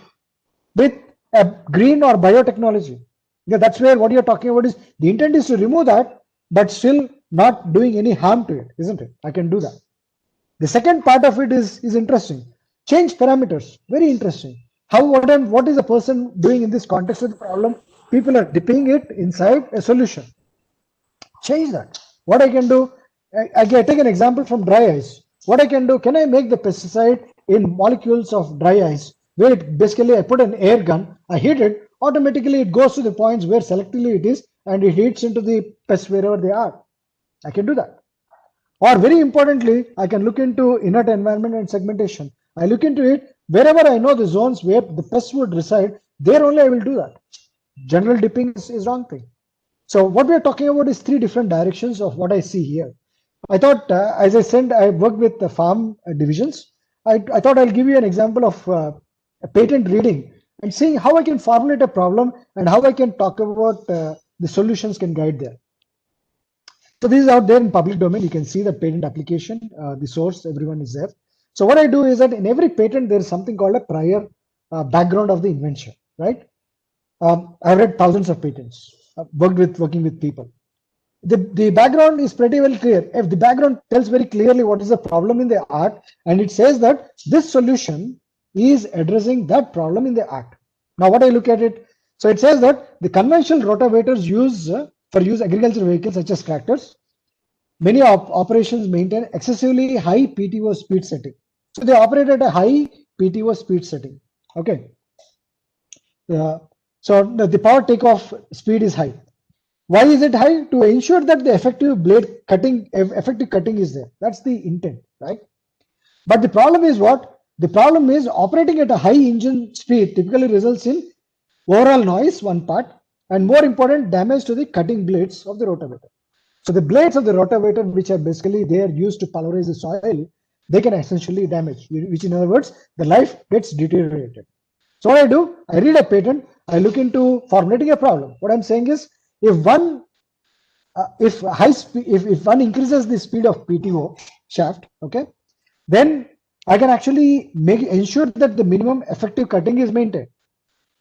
with a green or biotechnology? Yeah, that's where what you're talking about is, the intent is to remove that, but still not doing any harm to it, isn't it? I can do that. The second part of it is interesting. Change parameters, very interesting. What is a person doing in this context of the problem? People are dipping it inside a solution. Change that. What I can do, I take an example from dry ice. What I can do, can I make the pesticide in molecules of dry ice, where it basically I put an air gun, I hit it, automatically it goes to the points where selectively it is, and it hits into the pests wherever they are. I can do that. Or very importantly, I can look into inert environment and segmentation. I look into it, wherever I know the zones where the pests would reside, there only I will do that. General dipping is wrong thing. So what we are talking about is three different directions of what I see here. I thought, as I said, I worked with the farm divisions. I thought I'll give you an example of a patent reading and seeing how I can formulate a problem and how I can talk about the solutions can guide there. So this is out there in public domain. You can see the patent application, the source, everyone is there. So what I do is that in every patent, there is something called a prior background of the invention, right? I've read thousands of patents, working with people. The background is pretty well clear. If the background tells very clearly what is the problem in the art, and it says that this solution is addressing that problem in the act. Now, what I look at it, so it says that the conventional rotavators use for use agricultural vehicles such as tractors. Many operations maintain excessively high PTO speed setting. So they operate at a high PTO speed setting. Okay. So the power takeoff speed is high. Why is it high? To ensure that the effective cutting is there. That's the intent, right? But the problem is what? The problem is operating at a high engine speed typically results in overall noise, one part, and more important, damage to the cutting blades of the rotavator. So the blades of the rotavator, which are basically there used to pulverize the soil, they can essentially damage, which in other words, the life gets deteriorated. So what I do, I read a patent, I look into formulating a problem. What I'm saying is, if one increases the speed of PTO shaft, okay, then I can actually ensure that the minimum effective cutting is maintained.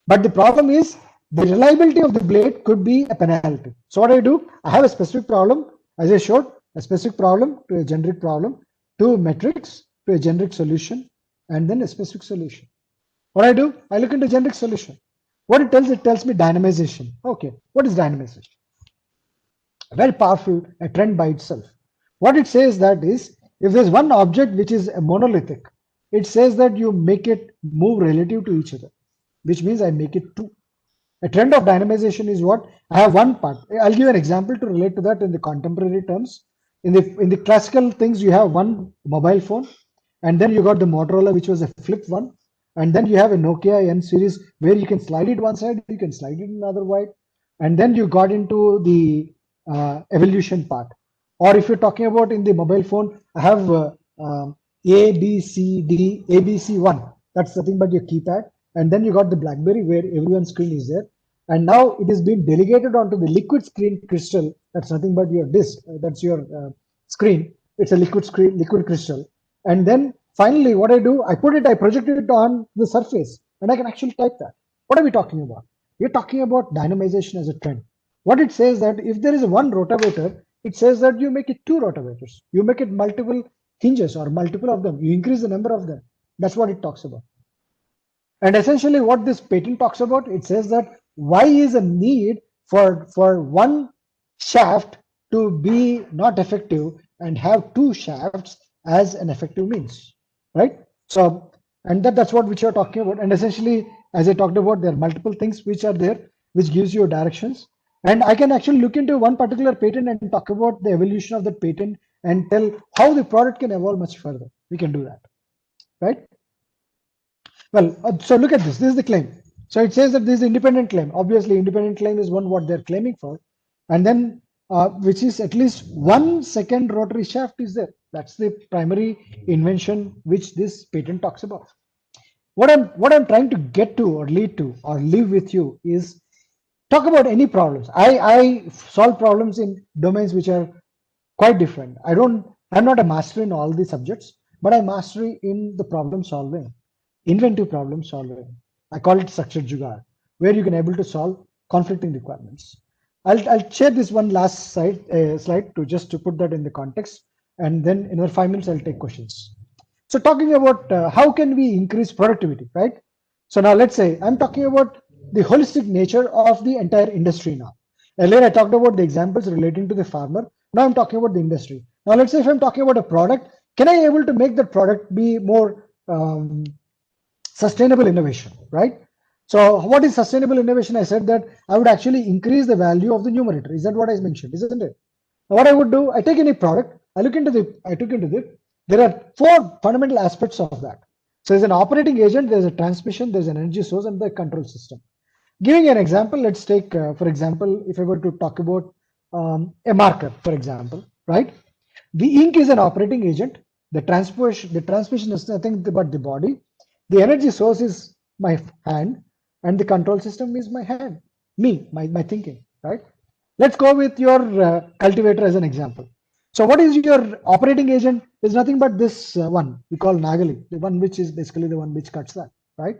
But the problem is the reliability of the blade could be a penalty. So what I do, I have a specific problem, as I showed, a specific problem to a generic problem, two metrics to a generic solution, and then a specific solution. What I do, I look into generic solution. What it tells me dynamization. Okay, what is dynamization? A very powerful a trend by itself. What it says that is, if there's one object which is a monolithic, it says that you make it move relative to each other, which means I make it two. A trend of dynamization is what? I have one part. I'll give an example to relate to that in the contemporary terms. In the classical things, you have one mobile phone, and then you got the Motorola, which was a flip one, and then you have a Nokia N series where you can slide it one side, you can slide it another way, and then you got into the evolution part. Or if you're talking about in the mobile phone, I have A, B, C, D, ABC1. That's nothing but your keypad. And then you got the BlackBerry where everyone's screen is there. And now it is being delegated onto the liquid screen crystal. That's nothing but your disk. That's your screen. It's a liquid crystal. And then finally, what I do, I project it on the surface and I can actually type that. What are we talking about? We're talking about dynamization as a trend. What it says that if there is one rotavator, it says that you make it two rotavators. You make it multiple hinges or multiple of them. You increase the number of them. That's what it talks about. And essentially what this patent talks about, it says that why is a need for one shaft to be not effective and have two shafts as an effective means, right? So, and that's what which you're talking about. And essentially, as I talked about, there are multiple things which are there, which gives you directions. And I can actually look into one particular patent and talk about the evolution of the patent and tell how the product can evolve much further. We can do that, right? Well, so look at this. This is the claim. So it says that this is independent claim. Obviously, independent claim is what they're claiming for. And then, which is at least 1 second rotary shaft is there. That's the primary invention which this patent talks about. What I'm trying to get to or lead to or leave with you is talk about any problems. I solve problems in domains which are quite different. I'm not a master in all the subjects, but I'm mastery in the problem solving. Inventive problem solving. I call it structured jugaad, where you can able to solve conflicting requirements. I'll share this one last slide to put that in the context, and then in another 5 minutes I'll take questions. So talking about how can we increase productivity, right? So now let's say I'm talking about the holistic nature of the entire industry now. Earlier I talked about the examples relating to the farmer. Now I'm talking about the industry. Now let's say if I'm talking about a product, can I able to make the product be more sustainable innovation, right? So what is sustainable innovation? I said that I would actually increase the value of the numerator. Is that what I mentioned? Isn't it? Now what I would do, I take any product, I took into this. There are 4 fundamental aspects of that. So there's an operating agent, there's a transmission, there's an energy source, and the control system. Giving an example, let's take, for example, if I were to talk about a marker, for example, right? The ink is an operating agent. The transmission is nothing but the body. The energy source is my hand, and the control system is my hand, my thinking, right? Let's go with your cultivator as an example. So what is your operating agent? Is nothing but this one we call Nagali, the one which is basically the one which cuts that, right?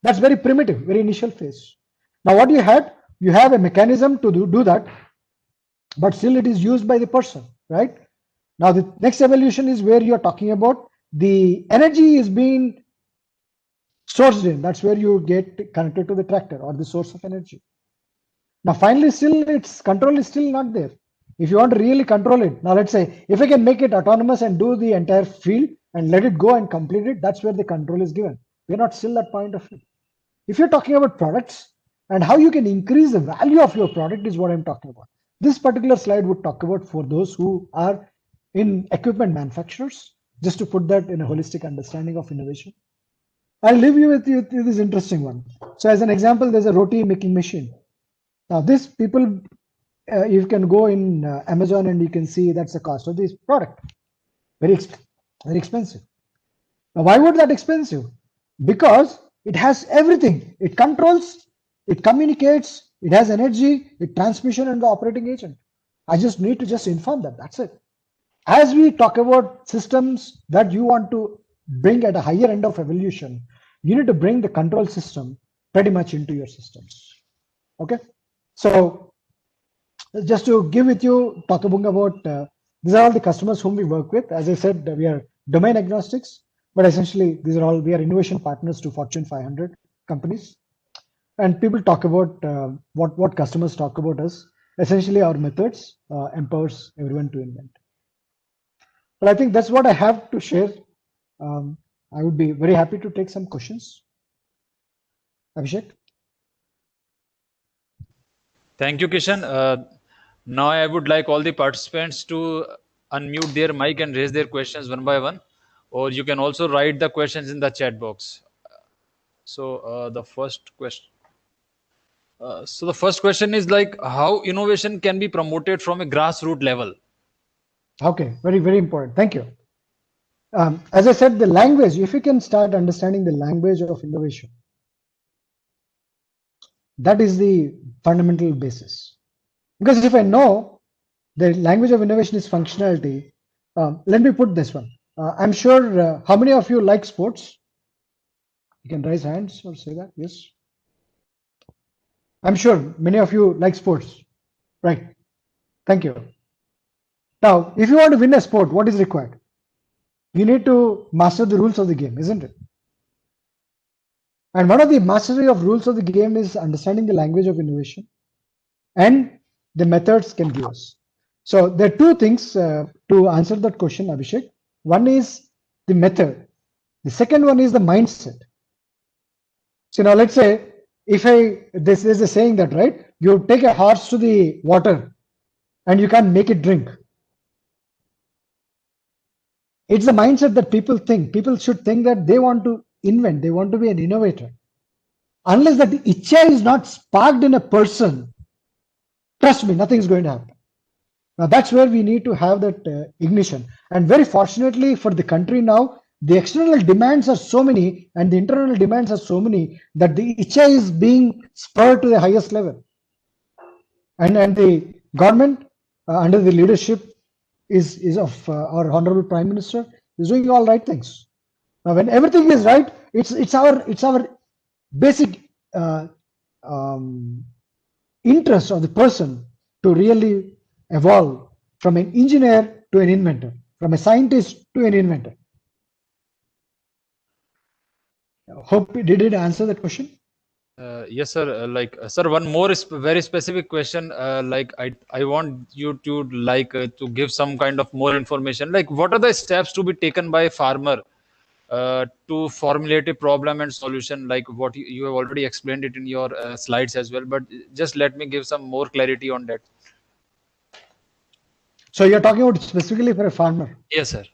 That's very primitive, very initial phase. Now what you have a mechanism to do that, but still it is used by the person, right? Now the next evolution is where you're talking about the energy is being sourced in. That's where you get connected to the tractor or the source of energy. Now, finally, still its control is still not there. If you want to really control it, now let's say if I can make it autonomous and do the entire field and let it go and complete it, that's where the control is given. We're not still at point of view. If you're talking about products and how you can increase the value of your product is what I'm talking about. This particular slide would talk about for those who are in equipment manufacturers, just to put that in a holistic understanding of innovation. I'll leave you with this interesting one. So as an example, there's a roti making machine. Now this people, you can go in Amazon and you can see that's the cost of this product. Very expensive. Now why would that expensive? Because it has everything. It controls, it communicates, it has energy, it transmission and the operating agent. I just need to just inform them. That's it. As we talk about systems that you want to bring at a higher end of evolution, you need to bring the control system pretty much into your systems. Okay. So just to give with you, talk about these are all the customers whom we work with. As I said, we are domain agnostics, but essentially these are all, we are innovation partners to Fortune 500 companies. And people talk about what customers talk about us. Essentially our methods empowers everyone to invent. But I think that's what I have to share. I would be very happy to take some questions. Abhishek? Thank you, Kishan. Now I would like all the participants to unmute their mic and raise their questions one by one, or you can also write the questions in the chat box. So the first question is like how innovation can be promoted from a grassroots level. Okay, very important. Thank you. As I said, the language, if you can start understanding the language of innovation, that is the fundamental basis. Because if I know the language of innovation is functionality, let me put this one. I'm sure how many of you like sports? You can raise hands or say that. Yes. I'm sure many of you like sports, right? Thank you. Now, if you want to win a sport, what is required? You need to master the rules of the game, isn't it? And one of the mastery of rules of the game is understanding the language of innovation and the methods can give us. So there are two things to answer that question, Abhishek. One is the method. The second one is the mindset. So now let's say if this is a saying that, right? You take a horse to the water and you can't make it drink. It's the mindset that people think. People should think that they want to invent, they want to be an innovator. Unless that itcha is not sparked in a person, trust me, nothing is going to happen. Now that's where we need to have that ignition. And very fortunately for the country now, the external demands are so many and the internal demands are so many that the itcha is being spurred to the highest level. And the government under the leadership is of our Honorable Prime Minister is doing all right things. Now, when everything is right, it's our basic interest of the person to really evolve from an engineer to an inventor, from a scientist to an inventor. Hope did it answer that question? Yes, sir. Sir, one more very specific question. Like, I want you to to give some kind of more information. Like, what are the steps to be taken by a farmer to formulate a problem and solution? Like what you have already explained it in your slides as well. But just let me give some more clarity on that. So you're talking about specifically for a farmer? Yes, sir.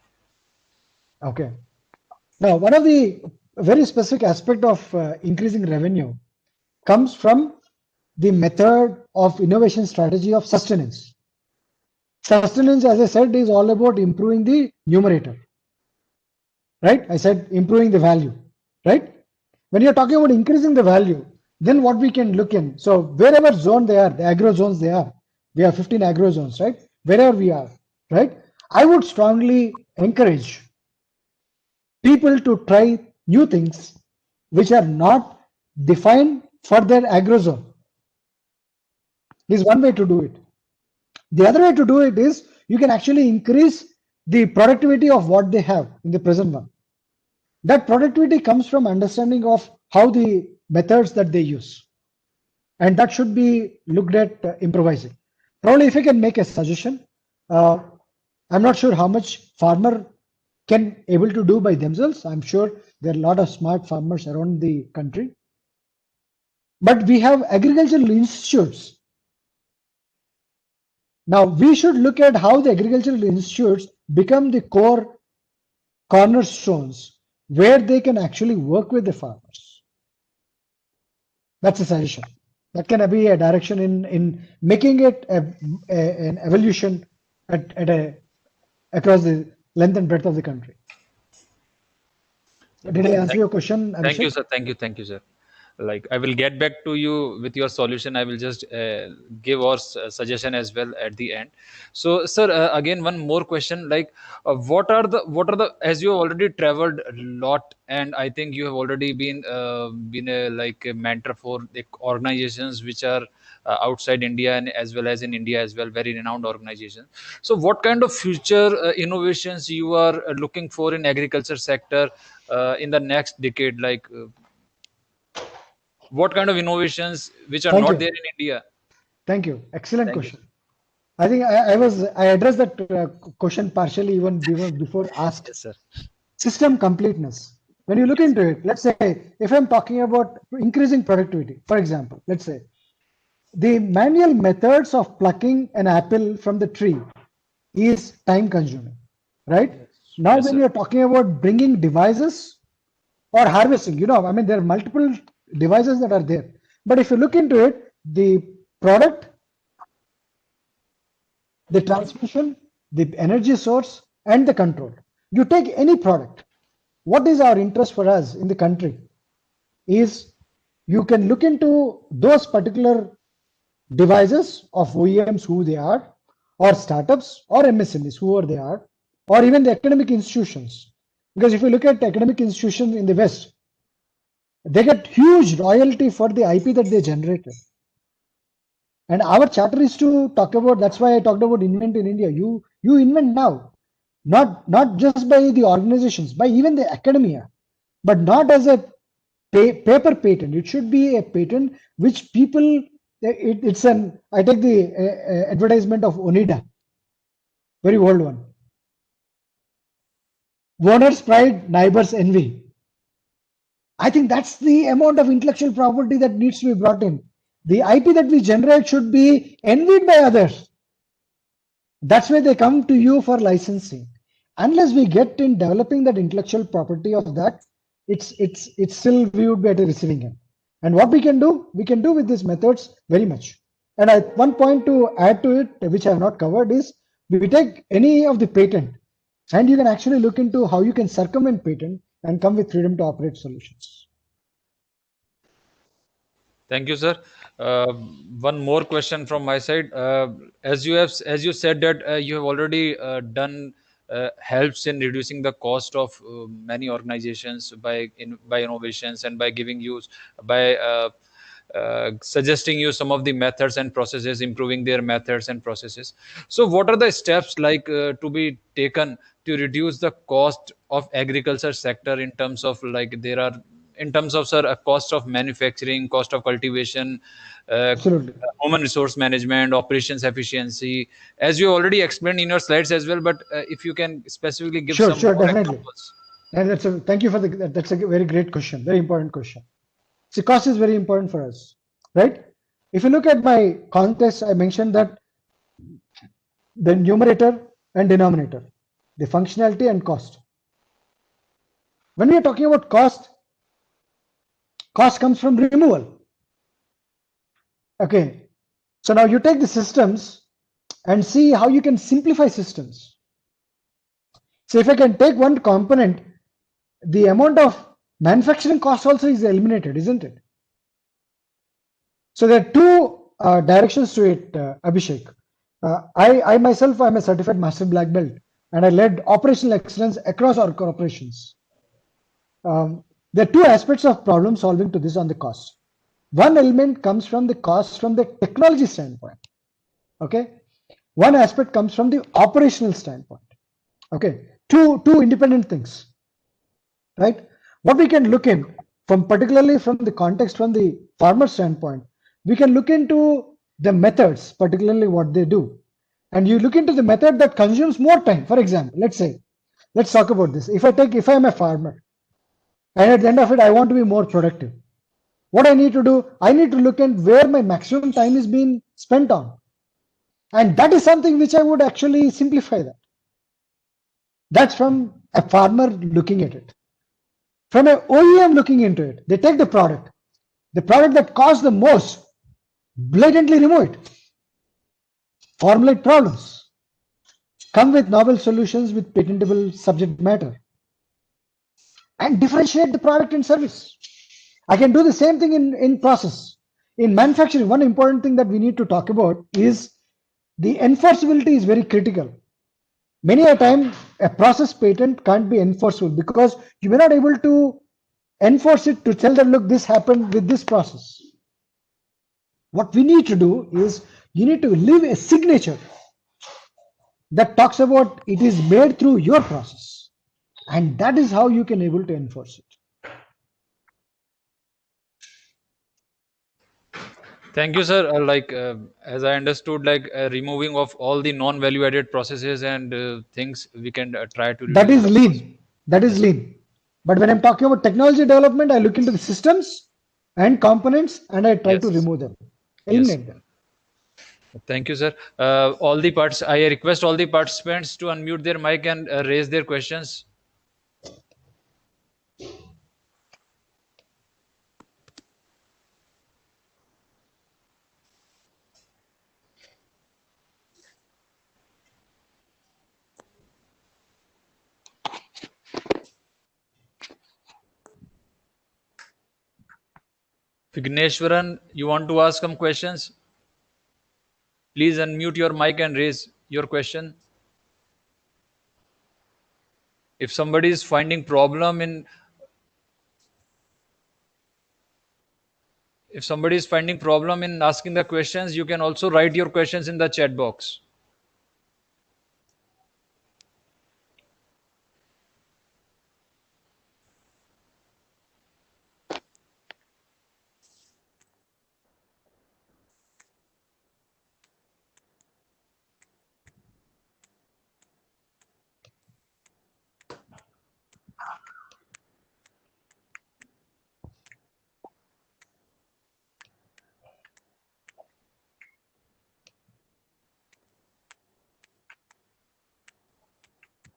Okay. Now, one of the very specific aspect of increasing revenue comes from the method of innovation strategy of sustenance. Sustenance, as I said, is all about improving the numerator, right? I said improving the value, right? When you're talking about increasing the value, then what we can look in. So wherever zone they are, the agro zones they are, we have 15 agro zones, right? Wherever we are, right? I would strongly encourage people to try new things which are not defined for their agro zone. This is one way to do it. The other way to do it is you can actually increase the productivity of what they have in the present one. That productivity comes from understanding of how the methods that they use. And that should be looked at improvising. Probably if I can make a suggestion, I'm not sure how much farmer can able to do by themselves. I'm sure there are a lot of smart farmers around the country. But we have agricultural institutes. Now we should look at how the agricultural institutes become the core cornerstones where they can actually work with the farmers. That's a suggestion. That can be a direction in making it an evolution across the length and breadth of the country. Did I answer your question, Abhishek? Thank you, sir. Thank you, sir. Like, I will get back to you with your solution. I will just give our suggestion as well at the end. So, sir, again, one more question. Like, what are the as you have already traveled a lot, and I think you have already been a mentor for the organizations which are outside India and as well as in India as well, very renowned organizations. So, what kind of future innovations you are looking for in agriculture sector in the next decade? Like, what kind of innovations which are Thank not you. there in India? Thank you. Excellent Thank you. question. I think I addressed that question partially even before asked. Yes, sir. System completeness. When you look into it, let's say if I'm talking about increasing productivity, for example, let's say the manual methods of plucking an apple from the tree is time consuming, right? Now, Yes, when sir. you're talking about bringing devices or harvesting, I mean, there are multiple devices that are there. But if you look into it, the product, the transmission, the energy source, and the control. You take any product. What is our interest for us in the country is you can look into those particular devices of OEMs, who they are, or startups, or MSMEs, whoever they are, or even the academic institutions. Because if you look at academic institutions in the West, they get huge royalty for the IP that they generated. And our charter is to talk about, that's why I talked about invent in India. You invent now, not just by the organizations, by even the academia, but not as a paper patent. It should be a patent which people, I take the advertisement of Onida, very old one. Owner's pride, neighbor's envy. I think that's the amount of intellectual property that needs to be brought in. The IP that we generate should be envied by others. That's why they come to you for licensing. Unless we get in developing that intellectual property of that, it's still we would be at a receiving end. And what we can do with these methods very much. And one point to add to it, which I have not covered, is we take any of the patent, and you can actually look into how you can circumvent patent and come with freedom to operate solutions. Thank you, sir. One more question from my side. As you said that you have already done helps in reducing the cost of many organizations by innovations and by giving you by suggesting you some of the methods and processes, improving their methods and processes. So, what are the steps like to be taken to reduce the cost of agriculture sector in terms of like there are in terms of sir a cost of manufacturing, cost of cultivation, Absolutely. human resource management, operations efficiency, as you already explained in your slides as well. But if you can specifically give Sure, some sure, more definitely. examples. And thank you for that's a very great question, very important question. See, cost is very important for us, right? If you look at my context, I mentioned that the numerator and denominator, the functionality and cost. When we are talking about cost comes from removal. Okay, so now you take the systems and see how you can simplify systems. So if I can take one component, the amount of manufacturing cost also is eliminated, isn't it? So there are two directions to it, Abhishek. I myself, I'm a certified master black belt, and I led operational excellence across our corporations. There are two aspects of problem solving to this on the cost. One element comes from the cost from the technology standpoint. Okay. One aspect comes from the operational standpoint. Okay. Two independent things. right? What we can look in from, particularly from the context from the farmer standpoint, we can look into the methods, particularly what they do. And you look into the method that consumes more time. For example, let's talk about this. If I'm a farmer and at the end of it, I want to be more productive. What I need to do, I need to look at where my maximum time is being spent on. And that is something which I would actually simplify that. That's from a farmer looking at it. From an OEM looking into it, they take the product that costs the most, blatantly remove it, formulate problems, come with novel solutions with patentable subject matter, and differentiate the product and service. I can do the same thing in process. In manufacturing, one important thing that we need to talk about is the enforceability is very critical. Many a time, a process patent can't be enforceable because you may not able to enforce it to tell them, look, this happened with this process. What we need to do is you need to leave a signature that talks about it is made through your process. And that is how you can able to enforce it. Thank you, sir. As I understood, removing of all the non-value-added processes and things, we can try to. That is reduce lean. That is lean. But when I'm talking about technology development, I look into the systems and components and I try to Yes. remove them, Yes. eliminate them. Thank you, sir. I request all the participants to unmute their mic and raise their questions. Vigneshwaran, you want to ask some questions? Please unmute your mic and raise your question. If somebody is finding problem in asking the questions, you can also write your questions in the chat box.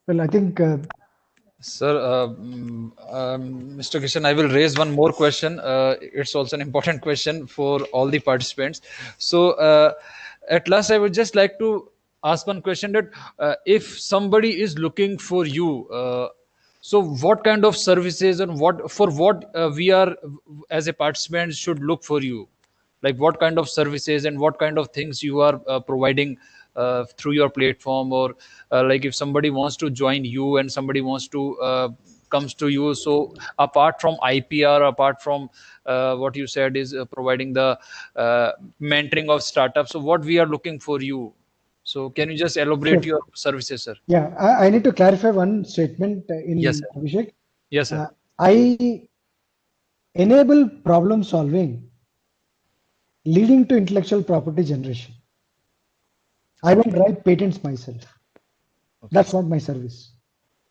Well, I think Sir, Mr. Kishan, I will raise one more question. It's also an important question for all the participants. So, at last, I would just like to ask one question that if somebody is looking for you, so what kind of services and what we are as a participant should look for you? Like what kind of services and what kind of things you are providing through your platform, or like if somebody wants to join you and somebody wants to comes to you, so apart from IPR, apart from what you said is providing the mentoring of startups, so what we are looking for you, so can you just elaborate Sure. your services, sir? Yeah, I need to clarify one statement in Yes, sir. Abhishek. Yes, sir. I enable problem solving leading to intellectual property generation. I don't write patents myself. That's not my service.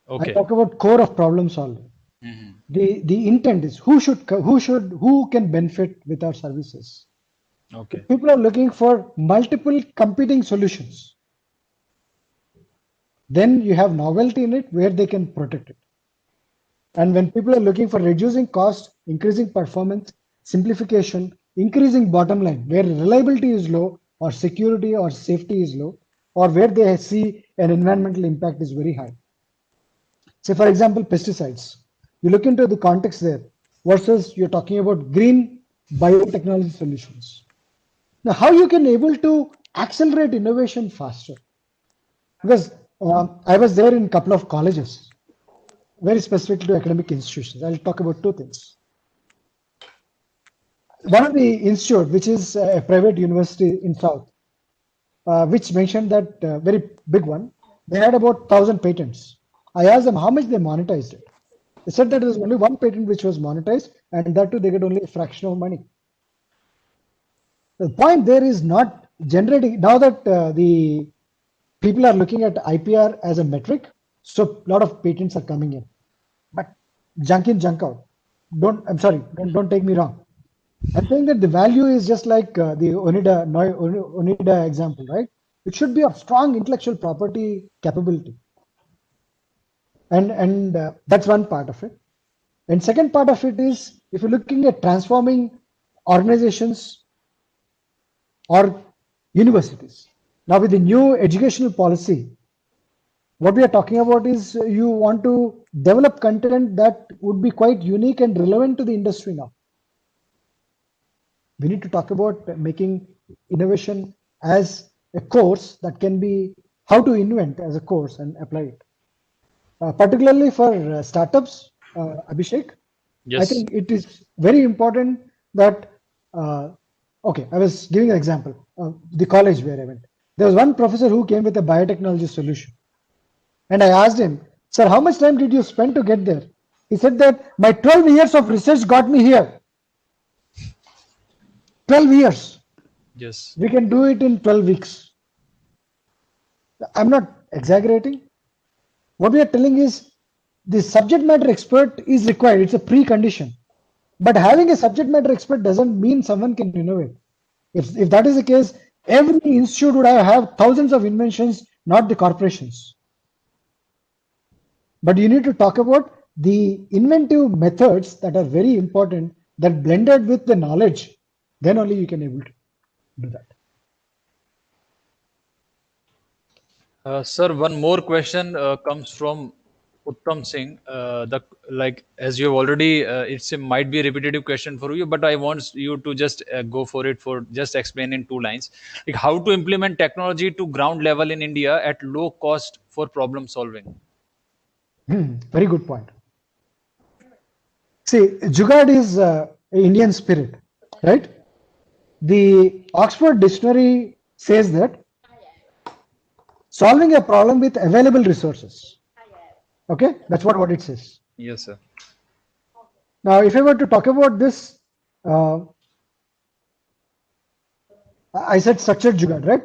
Okay. I talk about core of problem solving. Mhm. The intent is who can benefit with our services. Okay. People are looking for multiple competing solutions. Then you have novelty in it where they can protect it. And when people are looking for reducing cost, increasing performance, simplification, increasing bottom line, where reliability is low or security or safety is low, or where they see an environmental impact is very high. Say, for example, pesticides. You look into the context there versus you're talking about green biotechnology solutions. Now, how you can able to accelerate innovation faster? Because I was there in a couple of colleges, very specific to academic institutions. I'll talk about two things. One of the institute, which is a private university in South, which mentioned that very big one, they had about 1,000 patents. I asked them how much they monetized it. They said that there was only one patent which was monetized, and that too they get only a fraction of money. The point there is not generating, now that the people are looking at IPR as a metric, so a lot of patents are coming in. But junk in, junk out. Don't take me wrong. I'm saying that the value is just like the Oneida example, right? It should be a strong intellectual property capability. And that's one part of it. And second part of it is, if you're looking at transforming organizations or universities. Now with the new educational policy, what we are talking about is you want to develop content that would be quite unique and relevant to the industry now. We need to talk about making innovation as a course that can be how to invent as a course and apply it. Particularly for startups, Abhishek, Yes. I think it is very important that, okay, I was giving an example, the college where I went. There was one professor who came with a biotechnology solution. And I asked him, sir, how much time did you spend to get there? He said that my 12 years of research got me here. 12 years. Yes. We can do it in 12 weeks. I'm not exaggerating. What we are telling is the subject matter expert is required. It's a precondition. But having a subject matter expert doesn't mean someone can innovate. If that is the case, every institute would have thousands of inventions, not the corporations. But you need to talk about the inventive methods that are very important, that blended with the knowledge, then only you can able to do that. Sir, one more question comes from Uttam Singh. As you have already, might be a repetitive question for you, but I want you to just go for it for just explain in 2 lines. Like how to implement technology to ground level in India at low cost for problem solving. Very good point. See, Jugaad is Indian spirit, right? The Oxford Dictionary says that solving a problem with available resources. Okay, that's what it says. Yes, sir. Now, if I were to talk about this, I said structured Jugaad, right?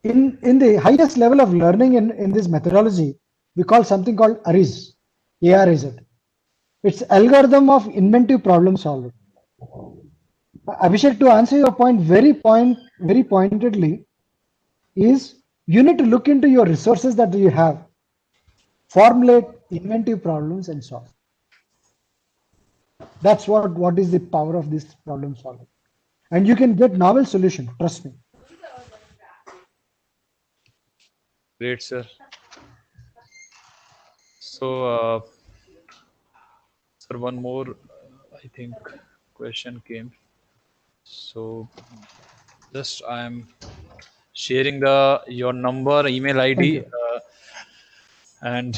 In the highest level of learning in this methodology, we call something called ARIZ, A-R-I-Z. It's algorithm of inventive problem solving. Abhishek, to answer your point very pointedly, is you need to look into your resources that you have, formulate inventive problems and solve. That's what is the power of this problem solving. And you can get novel solution, trust me. Great, sir. So, sir, one more, I think, question came. So, just I am sharing your number, email ID, and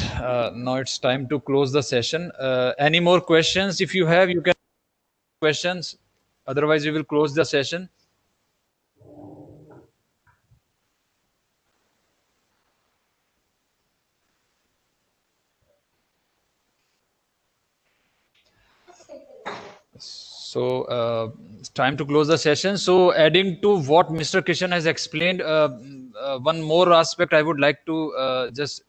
now it's time to close the session. Any more questions? If you have, you can questions. Otherwise, we will close the session. So it's time to close the session. So adding to what Mr. Kishan has explained, one more aspect I would like to just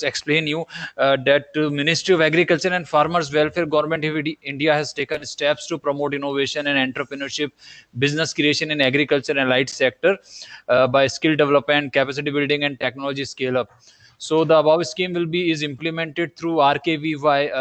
explain you that Ministry of Agriculture and Farmers Welfare, Government of India has taken steps to promote innovation and entrepreneurship, business creation in agriculture and allied sector by skill development, capacity building, and technology scale up. So the above scheme is implemented through RKVY,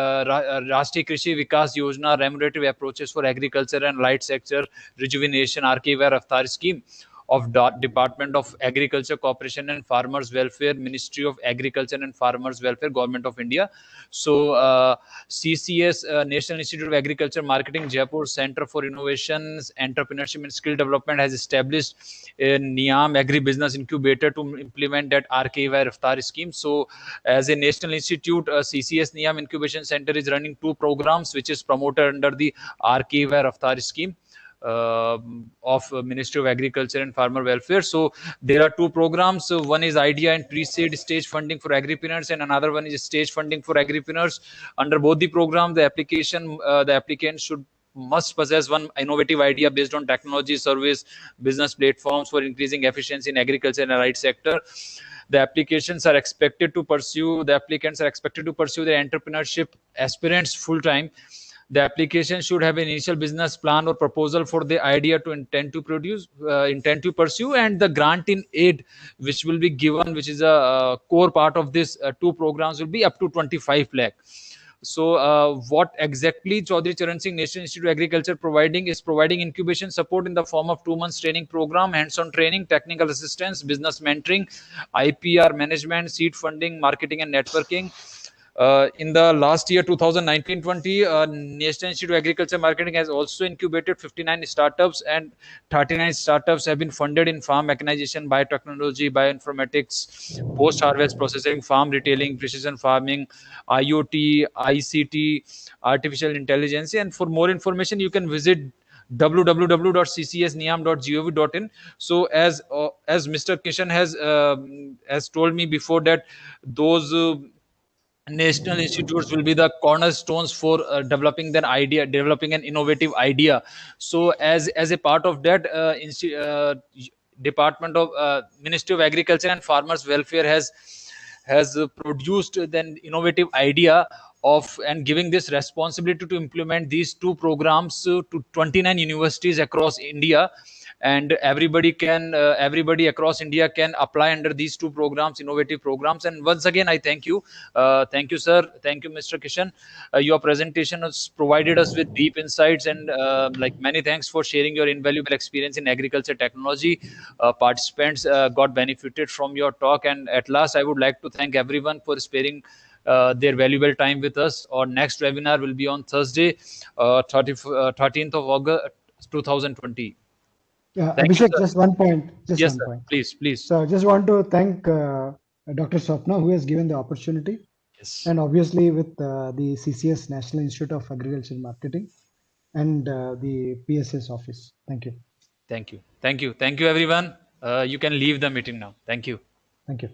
Rashtriya Krishi Vikas Yojana, remunerative approaches for agriculture and light sector rejuvenation, RKVY Raftar scheme of Department of Agriculture, Cooperation and Farmers Welfare, Ministry of Agriculture and Farmers Welfare, Government of India. So CCS, National Institute of Agriculture Marketing, Jaipur Center for Innovations, Entrepreneurship and Skill Development has established a NIAM Agri-Business Incubator to implement that RKVY Raftar scheme. So as a national institute, CCS NIAM Incubation Center is running 2 programs which is promoted under the RKVY Raftar scheme. of Ministry of Agriculture and Farmer Welfare. So there are two programs. So one is idea and pre-seed stage funding for agripreneurs, and another one is stage funding for agripreneurs. Under both the program, the applicant must possess one innovative idea based on technology, service, business platforms for increasing efficiency in agriculture and allied sector. The applicants are expected to pursue their entrepreneurship aspirants full time. The application should have an initial business plan or proposal for the idea to intend to pursue, and the grant in aid which will be given, which is a core part of this two programs, will be up to 25 lakh. So what exactly Chaudhary Charan Singh National Institute of Agriculture providing incubation support in the form of 2 months training program, hands-on training, technical assistance, business mentoring, IPR management, seed funding, marketing and networking. In the last year 2019-20, National Institute of Agriculture Marketing has also incubated 59 startups, and 39 startups have been funded in farm mechanization, biotechnology, bioinformatics, post-harvest processing, farm retailing, precision farming, IoT, ICT, artificial intelligence. And for more information, you can visit www.ccsniam.gov.in. So as Mr. Kishan has told me before, that those national institutes will be the cornerstones for developing an innovative idea. So as a part of that, department of Ministry of Agriculture and Farmers Welfare has produced an innovative idea of and giving this responsibility to implement these two programs to 29 universities across India. And everybody across India can apply under these two programs, innovative programs. And once again, I thank you, sir, thank you, Mr. Kishan. Your presentation has provided us with deep insights, and many thanks for sharing your invaluable experience in agriculture technology. Participants got benefited from your talk, and at last, I would like to thank everyone for sparing their valuable time with us. Our next webinar will be on Thursday, 13th of August 2020. Yeah, Thank you, Abhishek, sir. just one point. Yes, sir. Please. So I just want to thank Dr. Swapna, who has given the opportunity, Yes. and obviously with the CCS National Institute of Agriculture Marketing and the PSS office. Thank you. Thank you, everyone. You can leave the meeting now. Thank you. Thank you.